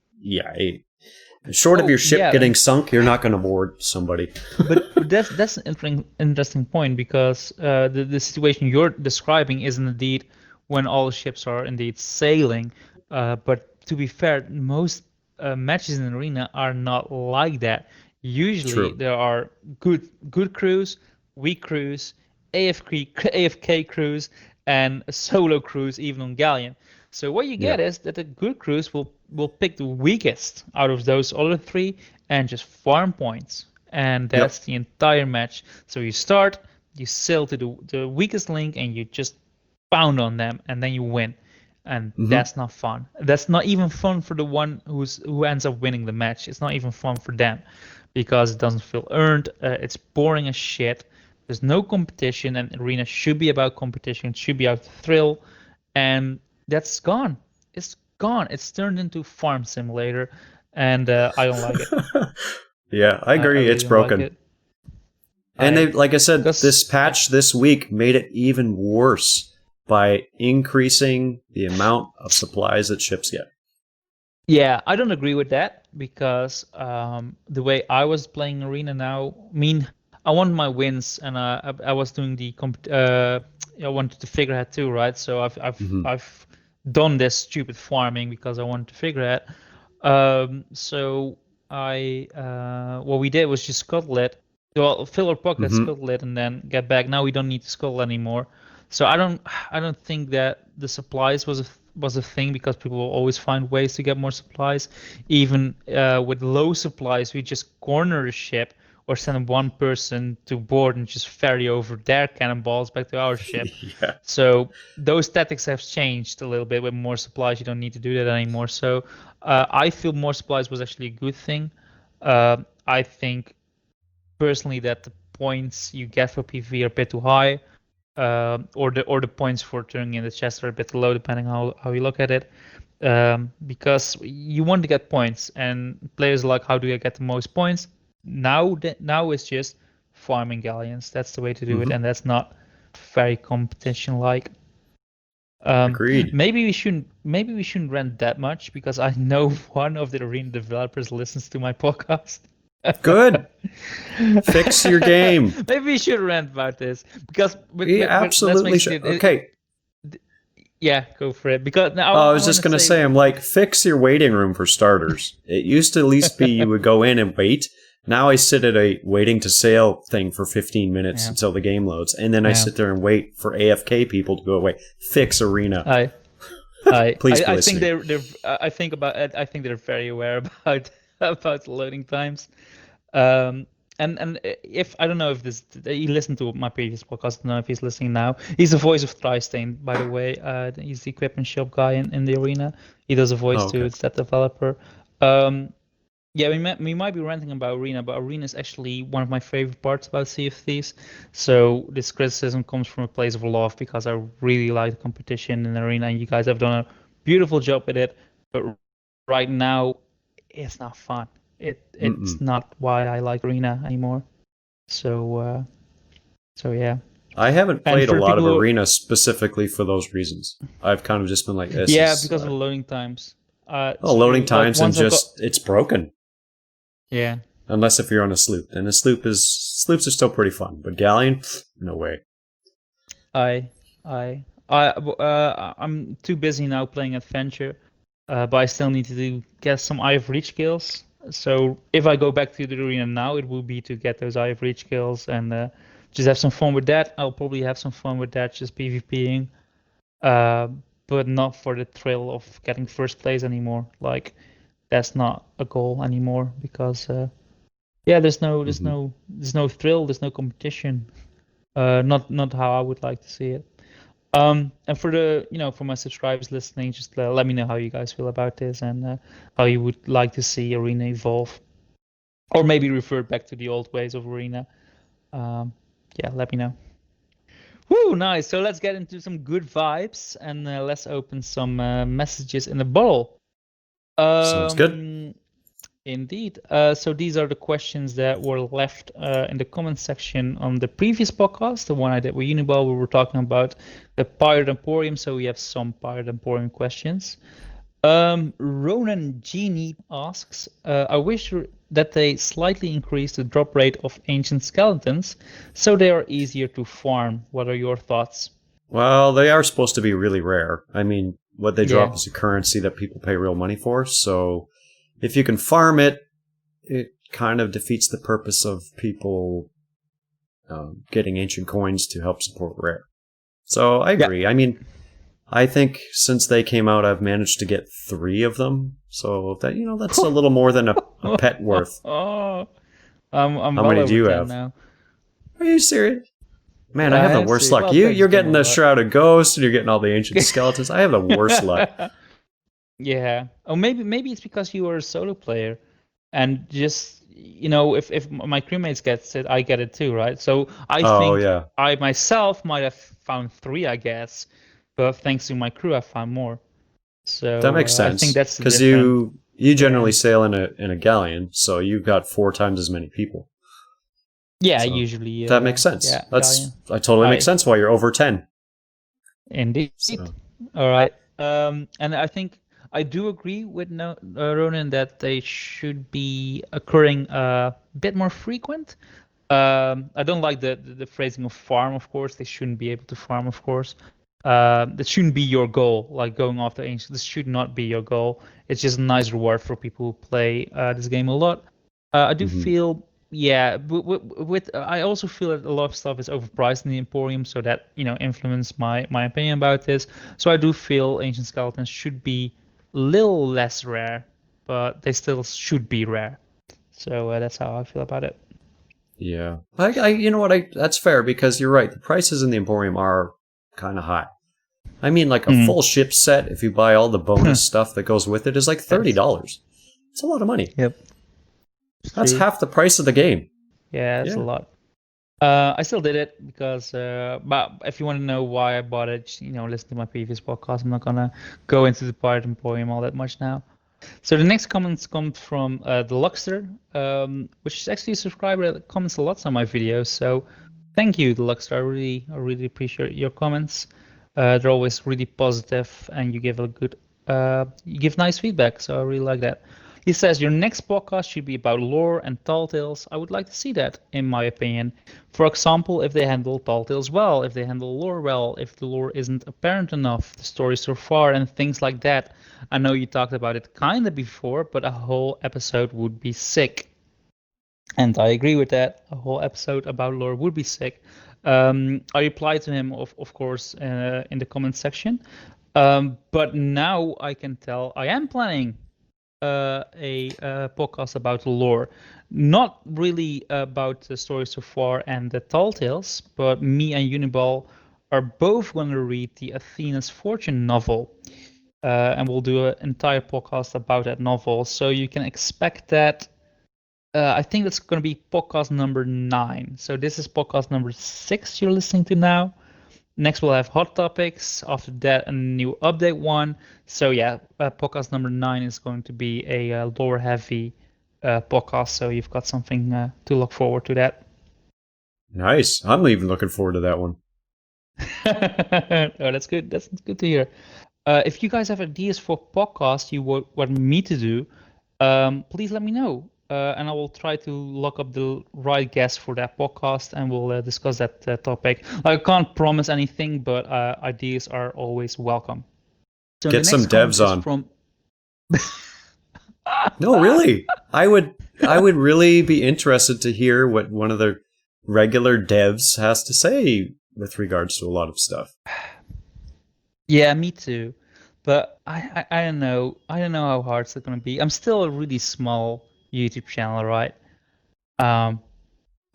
Short of your ship getting sunk, you're not going to board somebody. but that's an interesting point because the situation you're describing is indeed when all the ships are indeed sailing. But to be fair, most matches in the arena are not like that. Usually there are good crews, weak crews, AFK crews, and solo crews even on Galleon. So what you get is that the good crews will pick the weakest out of those other 3 and just farm points. And that's the entire match. So you start, you sail to the weakest link, and you just pound on them, and then you win. And that's not fun. That's not even fun for the one who ends up winning the match. It's not even fun for them because it doesn't feel earned. It's boring as shit. There's no competition, and arena should be about competition. It should be about thrill, and that's gone. It's gone. It's turned into farm simulator, and I don't like it. I agree. It's broken. Like it. And they, like I said, this patch this week made it even worse by increasing the amount of supplies that ships get. Yeah, I don't agree with that because the way I was playing arena now, I want my wins, and I was doing the I wanted to figurehead too, right? So I've done this stupid farming because I wanted to figurehead. So what we did was just scuttle it. Well, fill our pockets, scuttle it, and then get back. Now we don't need to scuttle anymore. So I don't think that the supplies was a thing because people will always find ways to get more supplies. Even with low supplies, we just corner a ship or send one person to board and just ferry over their cannonballs back to our ship. So those tactics have changed a little bit. With more supplies, you don't need to do that anymore. So I feel more supplies was actually a good thing. I think personally that the points you get for PvE are a bit too high. Or the points for turning in the chest are a bit low, depending how you look at it. Because you want to get points, and players are like, how do I get the most points? Now it's just farming galleons. That's the way to do it, and that's not very competition-like. Agreed. Maybe we shouldn't rent that much because I know one of the arena developers listens to my podcast. Good. Fix your game. Maybe we should rant about this because absolutely should. Okay. Yeah, go for it. Because now I was just going to say, I'm like, fix your waiting room for starters. It used to at least be you would go in and wait. Now I sit at a waiting to sail thing for 15 minutes until the game loads, and then I sit there and wait for AFK people to go away. Fix arena. Please. I think I think they're very aware about loading times. And if I don't know if he listened to my previous podcast, I don't know if he's listening now. He's the voice of Tristain, by the way. He's the equipment shop guy in the arena. He does a voice too. It's that developer. We might be ranting about arena, but arena is actually one of my favorite parts about Sea of Thieves. So this criticism comes from a place of love because I really like the competition in arena, and you guys have done a beautiful job with it. But right now, it's not fun. It's Mm-mm. not why I like Arena anymore. So yeah. I haven't And played a for the lot people of who, Arena specifically for those reasons. I've kind of just been like, this yeah, is because of the loading times. It's loading true. Like times and once I got, just it's broken. yeah, Unless if you're on a sloop, and sloops are still pretty fun, but galleon, no way. I I'm too busy now playing Adventure, but I still need to get some Eye of Reach kills. So if I go back to the arena now, it will be to get those Eye of Reach kills and just have some fun with that. I'll probably have some fun with that, just PvPing, uh, but not for the thrill of getting first place anymore. Like that's not a goal anymore because yeah, Hmm. there's no thrill, there's no competition. Not how I would like to see it. And for the, for my subscribers listening, just let me know how you guys feel about this and how you would like to see Arena evolve, or maybe revert back to the old ways of Arena. Um, yeah, let me know. Woo, nice. So let's get into some good vibes and let's open some messages in the bottle. Sounds good. Um, Indeed. So these are the questions that were left in the comment section on the previous podcast, the one I did with Uniball. We were talking about the Pirate Emporium, so we have some Pirate Emporium questions. Ronan Genie asks, I wish that they slightly increase the drop rate of ancient skeletons so they are easier to farm. What are your thoughts? Well, they are supposed to be really rare. I mean, what they Yeah. drop is a currency that people pay real money for. So if you can farm it, it kind of defeats the purpose of people getting ancient coins to help support rare. So I Yeah. agree. I mean, I think since they came out, I've managed to get 3 of them. So that that's a little more than a pet worth. Oh, I'm How well many do over you 10 have? now. Are you serious? Man, I I have the have worst to. luck. Well, You play this you're game a getting the lot. Shrouded Ghost and you're getting all the ancient skeletons. I have the worst luck. Yeah. Or maybe it's because you are a solo player and just if my crewmates gets it, I get it too, right? So I Oh think yeah, I myself might have found 3, I guess, but thanks to my crew, I found more. that So makes I think sense. that's the Because difference. you Yeah. generally sail in a galleon, so you've got 4 times as many people. Yeah, So usually that makes sense. yeah, Galleon. That totally makes I sense why you're over 10. Indeed. So All right. And I think I do agree with no, Ronan that they should be occurring a bit more frequent. I don't like the phrasing of farm, of course. They shouldn't be able to farm, of course. That shouldn't be your goal, like going after ancients. This should not be your goal. It's just a nice reward for people who play this game a lot. I do mhm. feel, yeah, I also feel that a lot of stuff is overpriced in the Emporium, so that influenced my opinion about this. So I do feel ancient skeletons should be a little less rare, but they still should be rare. So that's how I feel about it. Yeah, you know what? That's fair because you're right. The prices in the Emporium are kind of high. I mean, like a Mm. full ship set, if you buy all the bonus stuff that goes with it, is like Yes. $30. It's a lot of money. Yep. It's That's true. half the price of the game. Yeah, it's a Yeah. lot. I still did it because, but if you want to know why I bought it, listen to my previous podcast. I'm not gonna go into the Pirate Emporium all that much now. So the next comments come from the Luxter, which is actually a subscriber that comments a lot on my videos. So thank you, the Luxter. I really appreciate your comments. They're always really positive, and you give nice feedback. So I really like that. He says your next podcast should be about lore and tall tales. I would like to see that, in my opinion. For example, if they handle tall tales well, if they handle lore well, if the lore isn't apparent enough, the story so far, and things like that. I know you talked about it kind of before, but a whole episode would be sick. And I agree with that. A whole episode about lore would be sick. I replied to him, of course, in the comment section. But now I can tell I am planning a podcast about lore. Not really about the story so far and the tall tales, but me and Uniball are both going to read the Athena's Fortune novel. And we'll do an entire podcast about that novel. So you can expect that. I think that's going to be podcast number 9. So this is podcast number 6 you're listening to now. Next, we'll have hot topics. After that, a new update one. So yeah, podcast number 9 is going to be a lore heavy podcast. So you've got something to look forward to that. Nice. I'm even looking forward to that one. Oh, that's good. That's good to hear. If you guys have ideas for podcasts you want me to do, please let me know. And I will try to look up the right guest for that podcast, and we'll discuss that topic. I can't promise anything, but ideas are always welcome. So Get the some next comment devs is on. from. No, really. I would really be interested to hear what one of the regular devs has to say with regards to a lot of stuff. Yeah, me too. But I don't know. I don't know how hard it's gonna be. I'm still a really small YouTube channel, right? I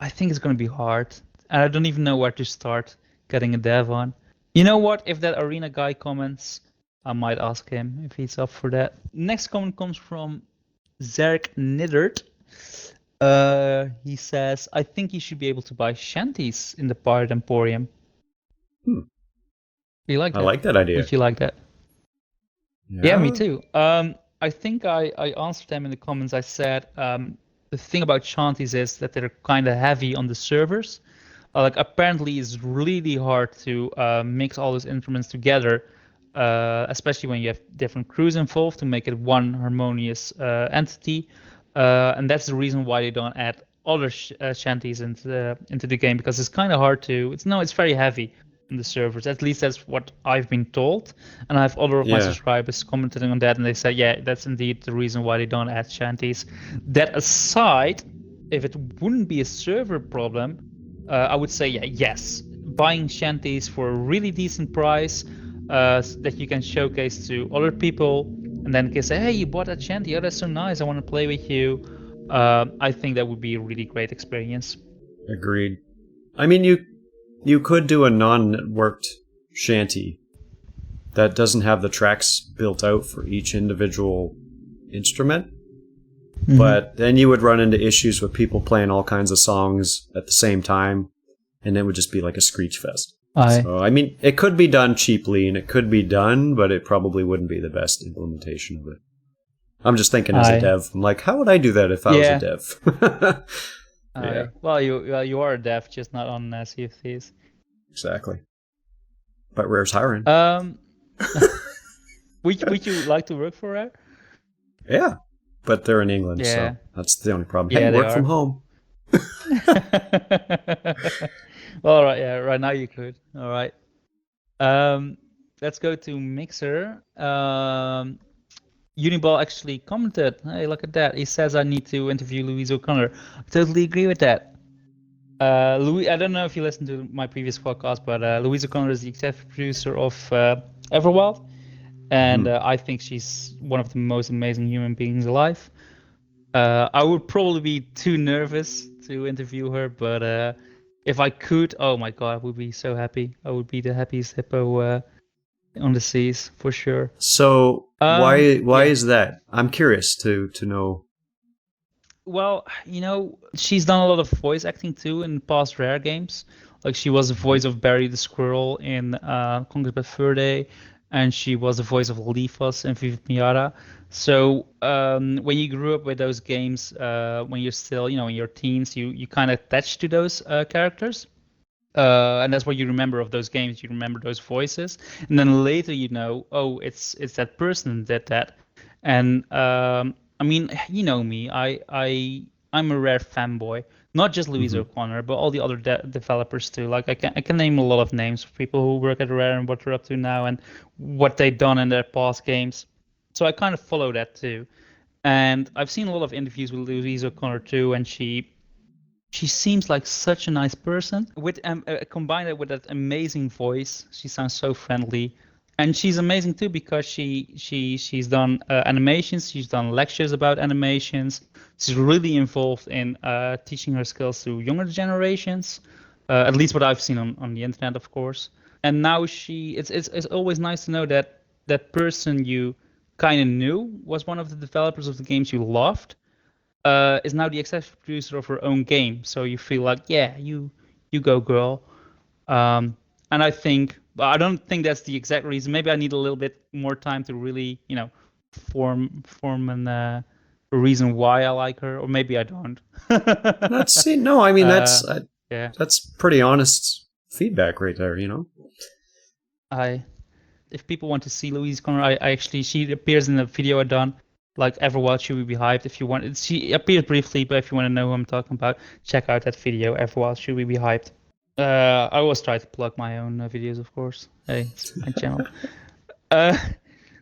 think it's gonna be hard. And I don't even know where to start getting a dev on. You know what? If that arena guy comments, I might ask him if he's up for that. Next comment comes from Zerk Niddert. He says, I think you should be able to buy shanties in the Pirate Emporium. You like that? I like that idea. Would you like that? Yeah, me too. I think I answered them in the comments. I said the thing about shanties is that they're kind of heavy on the servers. Like apparently it's really hard to mix all those instruments together, especially when you have different crews involved to make it one harmonious entity. And that's the reason why they don't add other shanties into the game, because it's kind of hard to. It's very heavy on the servers. At least that's what I've been told. And I have other of my subscribers commenting on that, and they say, yeah, that's indeed the reason why they don't add shanties. That aside, if it wouldn't be a server problem, I would say, yeah, yes, buying shanties for a really decent price that you can showcase to other people, and then can say, hey, you bought that shanty, oh, that's so nice, I want to play with you. I think that would be a really great experience. Agreed. I mean, you could do a non-networked shanty that doesn't have the tracks built out for each individual instrument. Mm-hmm. But then you would run into issues with people playing all kinds of songs at the same time, and it would just be like a screech fest. So, I mean, it could be done cheaply, and it could be done, but it probably wouldn't be the best implementation of it. I'm just thinking as a dev, I'm like, how would I do that if I was a dev? Yeah. Well, you are a dev, just not on Sea of Thieves. Exactly. But Rare's hiring. Would you like to work for Rare? Yeah. But they're in England, so that's the only problem. Yeah, hey, work from home. Well, right now you could. All right. Let's go to Mixer. Uniball actually commented, hey, look at that. He says I need to interview Louise O'Connor. I totally agree with that. Louis, I don't know if you listened to my previous podcast, but Louise O'Connor is the executive producer of Everwild. And I think she's one of the most amazing human beings alive. I would probably be too nervous to interview her, but if I could, oh my god, I would be so happy. I would be the happiest hippo on the seas for sure. So why is that? I'm curious to know. Well, she's done a lot of voice acting too in past Rare games. Like she was the voice of Barry the Squirrel in Conquered by Fur Day, and she was the voice of Leafos in Vivid Miara. So when you grew up with those games, when you're still, in your teens, you kind of attach to those characters. And that's what you remember of those games. You remember those voices, and then later oh, it's that person that did that. And I mean, you know me, I'm a Rare fanboy. Not just Louise O'Connor, but all the other developers too. Like I can name a lot of names of people who work at Rare and what they're up to now and what they've done in their past games. So I kind of follow that too. And I've seen a lot of interviews with Louise O'Connor too, and she seems like such a nice person. With combine that with that amazing voice, she sounds so friendly, and she's amazing too because she's done animations. She's done lectures about animations. She's really involved in teaching her skills to younger generations. At least what I've seen on the internet, of course. And now it's always nice to know that that person you kind of knew was one of the developers of the games you loved. Is now the executive producer of her own game, so you feel like, yeah, you go, girl. And And I think, but I don't think that's the exact reason. Maybe I need a little bit more time to really, form a reason why I like her, or maybe I don't. No, I mean Uh, yeah, that's pretty honest feedback right there. You know. if people want to see Louise Connor, I actually, she appears in the video I done. Like, ever while she will be hyped. If you want, she appears briefly, but if you want to know who I'm talking about, check out that video. Ever while she will be hyped. I always try to plug my own videos, of course. Hey, it's my channel.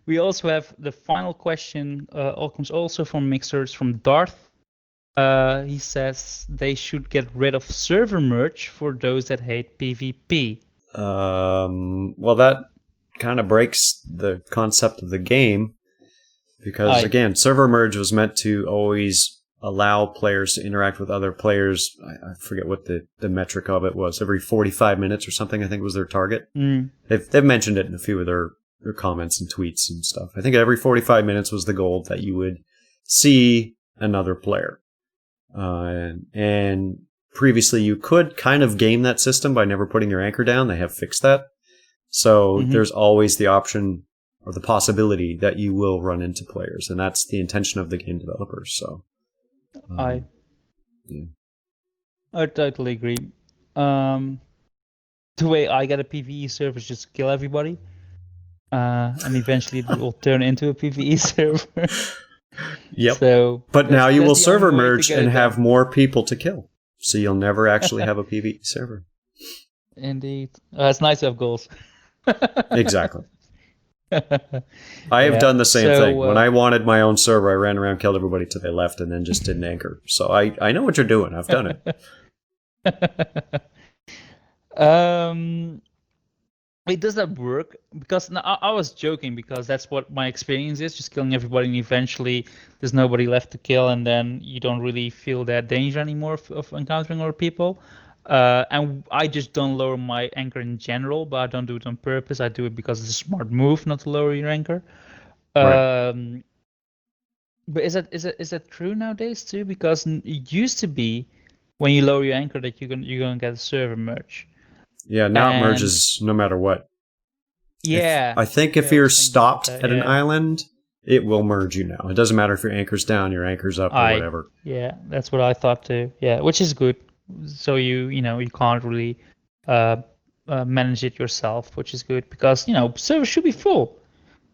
We also have the final question. All comes also from Mixers from Darth. He says they should get rid of server merge for those that hate PvP. Well, that kind of breaks the concept of the game because, again, server merge was meant to always allow players to interact with other players. I forget what the metric of it was. Every 45 minutes or something, I think was their target. They've mentioned it in a few of their comments and tweets and stuff. I think every 45 minutes was the goal that you would see another player. And previously you could kind of game that system by never putting your anchor down. They have fixed that. So there's always the option or the possibility that you will run into players. And that's the intention of the game developers. So I totally agree. The way I get a PvE server is just kill everybody. And eventually it will turn into a PvE server. Yep. So, but now you will server merge and have more people to kill. So you'll never actually have a PvE server. Indeed. It's nice to have goals. Exactly. I have done the same thing. When I wanted my own server, I ran around, killed everybody till they left, and then just didn't anchor. So I know what you're doing. I've done it. Wait, does that work? Because I was joking because that's what my experience is, just killing everybody, and eventually there's nobody left to kill, and then you don't really feel that danger anymore of encountering other people. And I just don't lower my anchor in general, but I don't do it on purpose. I do it because it's a smart move not to lower your anchor. Right. But is that true nowadays too? Because it used to be when you lower your anchor that you're gonna get a server merge. Yeah, now it merges no matter what. Yeah. I think if you're stopped at an island, it will merge you now. It doesn't matter if your anchor's down, your anchor's up, or whatever. Yeah, that's what I thought too. Yeah, which is good. So you can't really manage it yourself, which is good because servers should be full.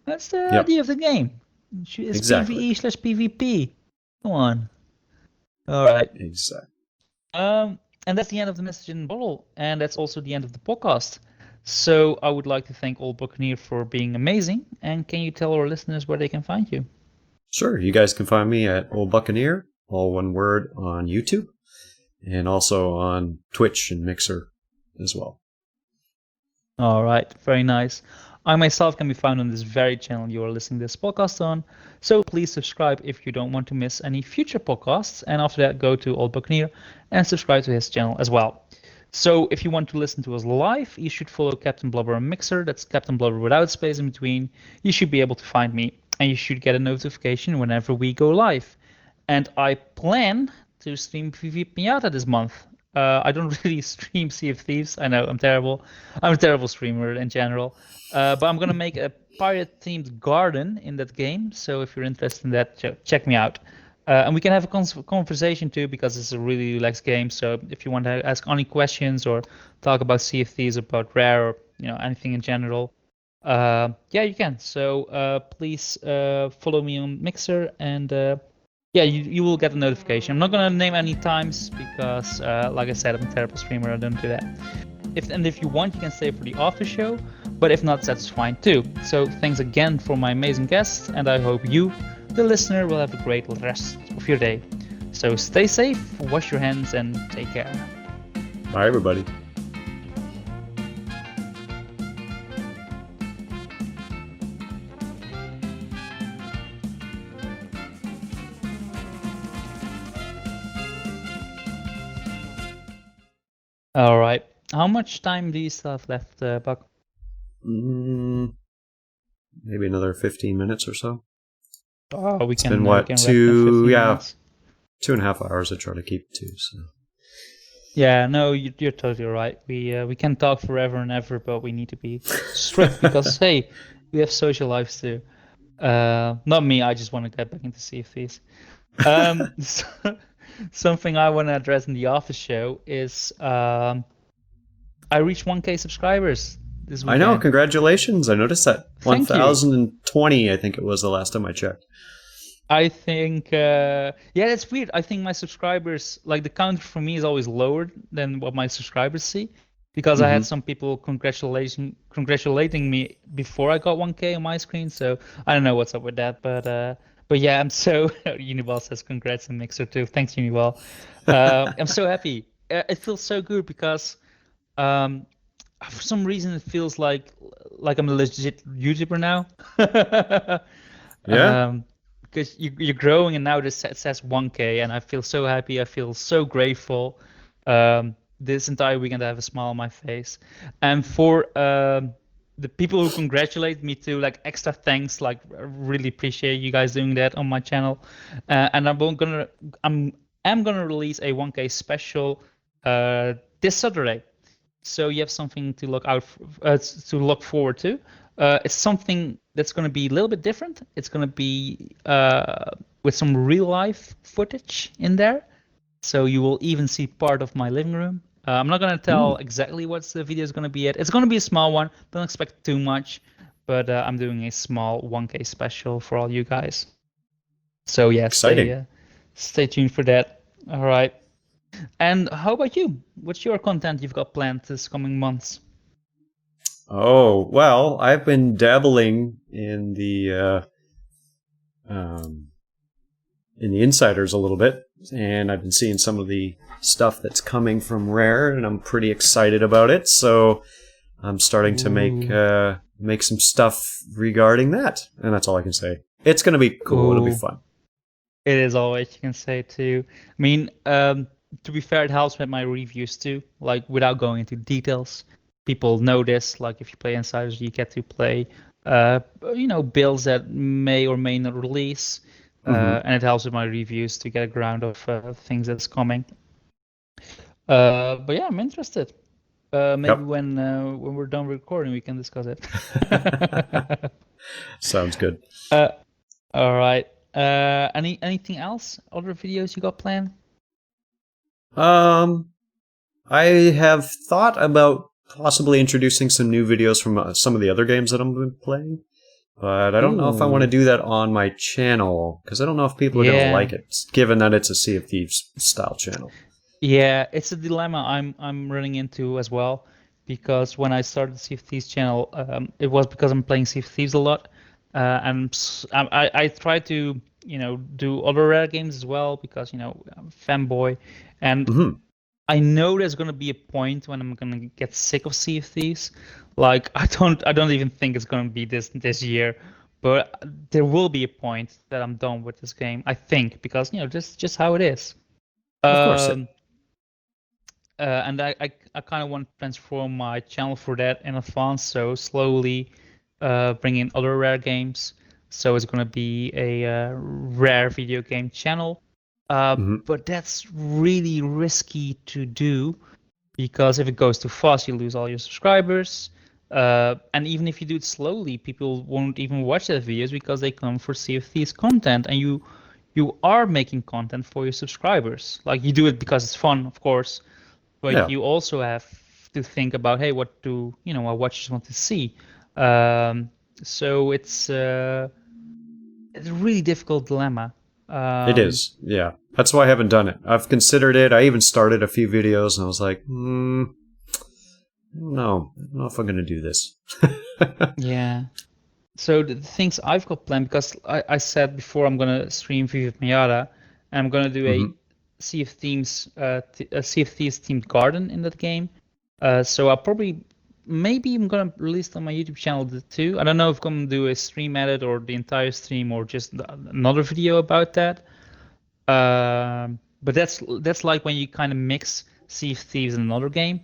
That's the idea of the game. It's exactly. PvE/PvP. Come on. All right. Exactly. And that's the end of the message in the bottle, and that's also the end of the podcast. So I would like to thank Old Buccaneer for being amazing. And can you tell our listeners where they can find you? Sure. You guys can find me at Old Buccaneer, all one word, on YouTube, and also on Twitch and Mixer as well. All right. Very nice. I myself can be found on this very channel you are listening to this podcast on. So please subscribe if you don't want to miss any future podcasts. And after that, go to Old Buccaneer and subscribe to his channel as well. So if you want to listen to us live, you should follow Captain Blubber on Mixer. That's Captain Blubber without space in between. You should be able to find me, and you should get a notification whenever we go live. And I plan to stream PvP Pinata this month. I don't really stream Sea of Thieves. I know, I'm terrible. I'm a terrible streamer in general. But I'm going to make a pirate-themed garden in that game. So if you're interested in that, check me out. And we can have a conversation too, because it's a really relaxed game. So if you want to ask any questions or talk about Sea of Thieves, about Rare, or anything in general, you can. So please follow me on Mixer, and you will get a notification. I'm not gonna name any times because, like I said, I'm a terrible streamer. I don't do that. If you want, you can stay for the after show. But if not, that's fine too. So thanks again for my amazing guests, and I hope you, the listener, will have a great rest of your day. So stay safe, wash your hands, and take care. Bye, everybody. All right. How much time do you still have left, Buck? Maybe another 15 minutes or so. Oh, we it's can. Been what, 2.5 hours I try to keep it to. So Yeah, no, you're totally right. We can talk forever and ever, but we need to be strict because hey, we have social lives too. Not me. I just want to get back into Sea of Thieves. So, something I want to address in the after show is I reached 1K subscribers this I know. weekend. Congratulations. I noticed that. Thank you. 1,020, I think it was the last time I checked. I think, yeah, that's weird. I think my subscribers, like the counter for me is always lower than what my subscribers see because I had Hmm. some people congratulating me before I got 1K on my screen. So I don't know what's up with that, but yeah, I'm so Uniball says congrats and Mixer too. Thanks, Uniball. I'm so happy. It feels so good because um, for some reason it feels like I'm a legit YouTuber now. Yeah. Because you're growing and now this says 1K and I feel so happy. I feel so grateful. This entire weekend I have a smile on my face. And for the people who congratulate me too, like extra thanks. Like I really appreciate you guys doing that on my channel. And I'm am gonna release a 1K special this Saturday. So you have something to to look forward to. It's something that's going to be a little bit different. It's going to be with some real life footage in there. So you will even see part of my living room. I'm not going to tell Mm, exactly what the video is going to be at. It's going to be a small one. Don't expect too much, but I'm doing a small 1K special for all you guys. So yeah, exciting. stay tuned for that. All right. And how about you? What's your content you've got planned this coming months? Oh, well, I've been dabbling um, in the insiders a little bit, and I've been seeing some of the stuff that's coming from Rare, and I'm pretty excited about it. So I'm starting to Ooh. make some stuff regarding that, and that's all I can say. It's going to be cool. It'll be Ooh. fun. It is always you can say too. I mean, to be fair, it helps with my reviews too. Like without going into details, people know this. Like if you play Insiders, you get to play, uh, builds that may or may not release, Hmm. and it helps with my reviews to get a ground of things that's coming. But yeah, I'm interested. Maybe Yep. when we're done recording, we can discuss it. Sounds good. uh, all right. Anything else? Other videos you got planned? Um, I have thought about possibly introducing some new videos from some of the other games that I've been playing, but I don't know if I want to Ooh, do that on my channel because I don't know if people are going to yeah, like it, given that it's a Sea of Thieves style channel. yeah. It's a dilemma I'm running into as well because when I started the Sea of Thieves channel, it was because I'm playing Sea of Thieves a lot, I try to do other rare games as well because I'm a fanboy, and Hmm. I know there's gonna be a point when I'm gonna get sick of Sea of Thieves. Like I don't even think it's gonna be this year, but there will be a point that I'm done with this game. I think because just how it is. Of course. Um, and I kind of want to transform my channel for that in advance, so slowly bring in other rare games. So it's gonna be a rare video game channel. Hmm. But that's really risky to do because if it goes too fast, you lose all your subscribers. And even if you do it slowly, people won't even watch the videos because they come for Sea of Thieves content, and you are making content for your subscribers. Like you do it because it's fun, of course, but Yeah, you also have to think about, hey, what do our watchers want to see? Um, so it's a really difficult dilemma. it Um, is. Yeah, that's why I haven't done it. I've considered it. I even started a few videos, and I was like, no, I don't know if I'm going to do this. yeah. So the things I've got planned, because I said before I'm gonna stream Viva Miata, and I'm gonna do a Hmm. Sea of Thieves themed garden in that game. So I'll probably maybe I'm gonna release it on my YouTube channel too. I don't know if I'm gonna do a stream at it or the entire stream or just another video about that. But that's like when you kind of mix Sea of Thieves and another game.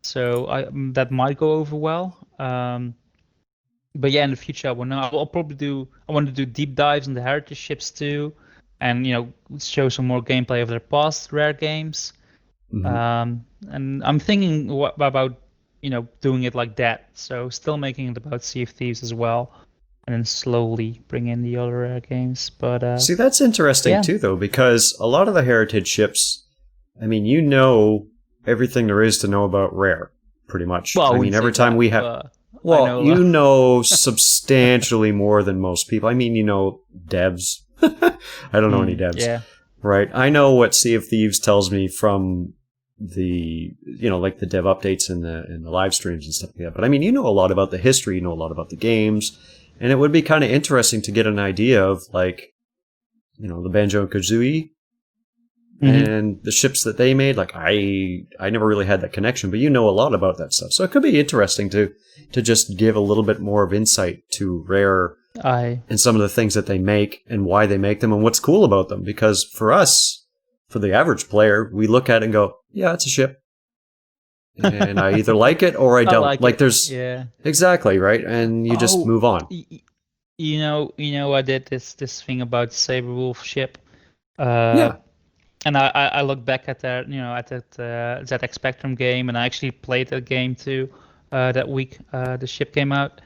So that might go over well. But yeah, in the future, I'll probably I want to do deep dives in the heritage ships too, and show some more gameplay of their past rare games. And I'm thinking about doing it like that. So still making it about Sea of Thieves as well, and then slowly bring in the other games. But See, that's interesting yeah. too, though, because a lot of the heritage ships, I mean, you know everything there is to know about Rare, pretty much. Well, I mean, every time we have. Well, know, you know substantially more than most people. I mean, you know devs. I don't know any devs. Yeah. Right. I know what Sea of Thieves tells me from the, like the dev updates and the live streams and stuff like that. But I mean, you know a lot about the history, you know a lot about the games, and it would be kind of interesting to get an idea of like, the Banjo-Kazooie and the ships that they made. Like I never really had that connection, but you know a lot about that stuff. So it could be interesting to just give a little bit more of insight to Rare and some of the things that they make and why they make them and what's cool about them. Because for us, for the average player, we look at it and go, yeah, it's a ship. And I either like it or I don't. Like there's exactly right, and you just move on. You know, I did this thing about Saberwolf ship. And I look back at that, at that ZX Spectrum game, and I actually played that game too. That week, the ship came out,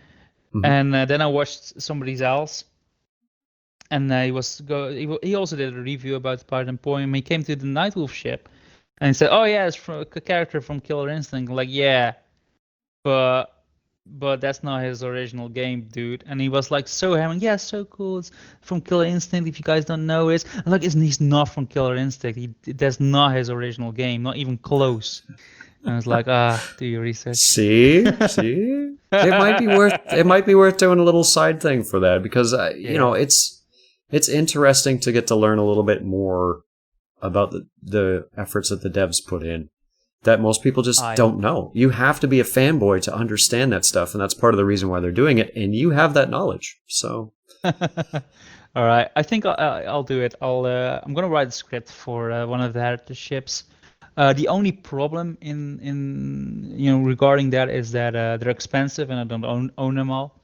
and then I watched somebody else, and he also did a review about Emporium. He came to the Nightwolf ship, and he said, "Oh yeah, it's from a character from Killer Instinct." Like, yeah, but that's not his original game, dude. And he was like so hammering, yeah, so cool. It's from Killer Instinct. If you guys don't know it, and like, he's not from Killer Instinct. That's not his original game, not even close. And I was like, do your research. See, it might be worth doing a little side thing for that because it's interesting to get to learn a little bit more about the efforts that the devs put in that most people just don't know. You have to be a fanboy to understand that stuff, and that's part of the reason why they're doing it, and you have that knowledge. So all right, I think I'll do it. I'm gonna write a script for one of the heritage ships. The only problem in regarding that is that they're expensive and I don't own them all.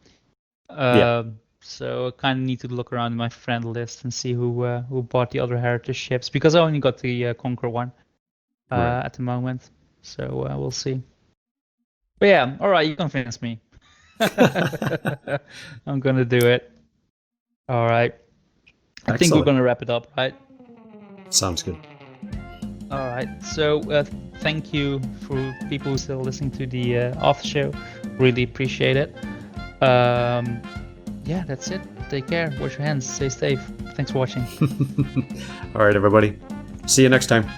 So I kind of need to look around my friend list and see who bought the other heritage ships, because I only got the Conquer one at the moment. So we'll see. But yeah, all right, you convinced me. I'm gonna do it. All right. I think we're gonna wrap it up, right? Sounds good. All right. So thank you for people who are still listening to the Aftershow. Really appreciate it. Yeah, that's it. Take care. Wash your hands. Stay safe. Thanks for watching. All right, everybody. See you next time.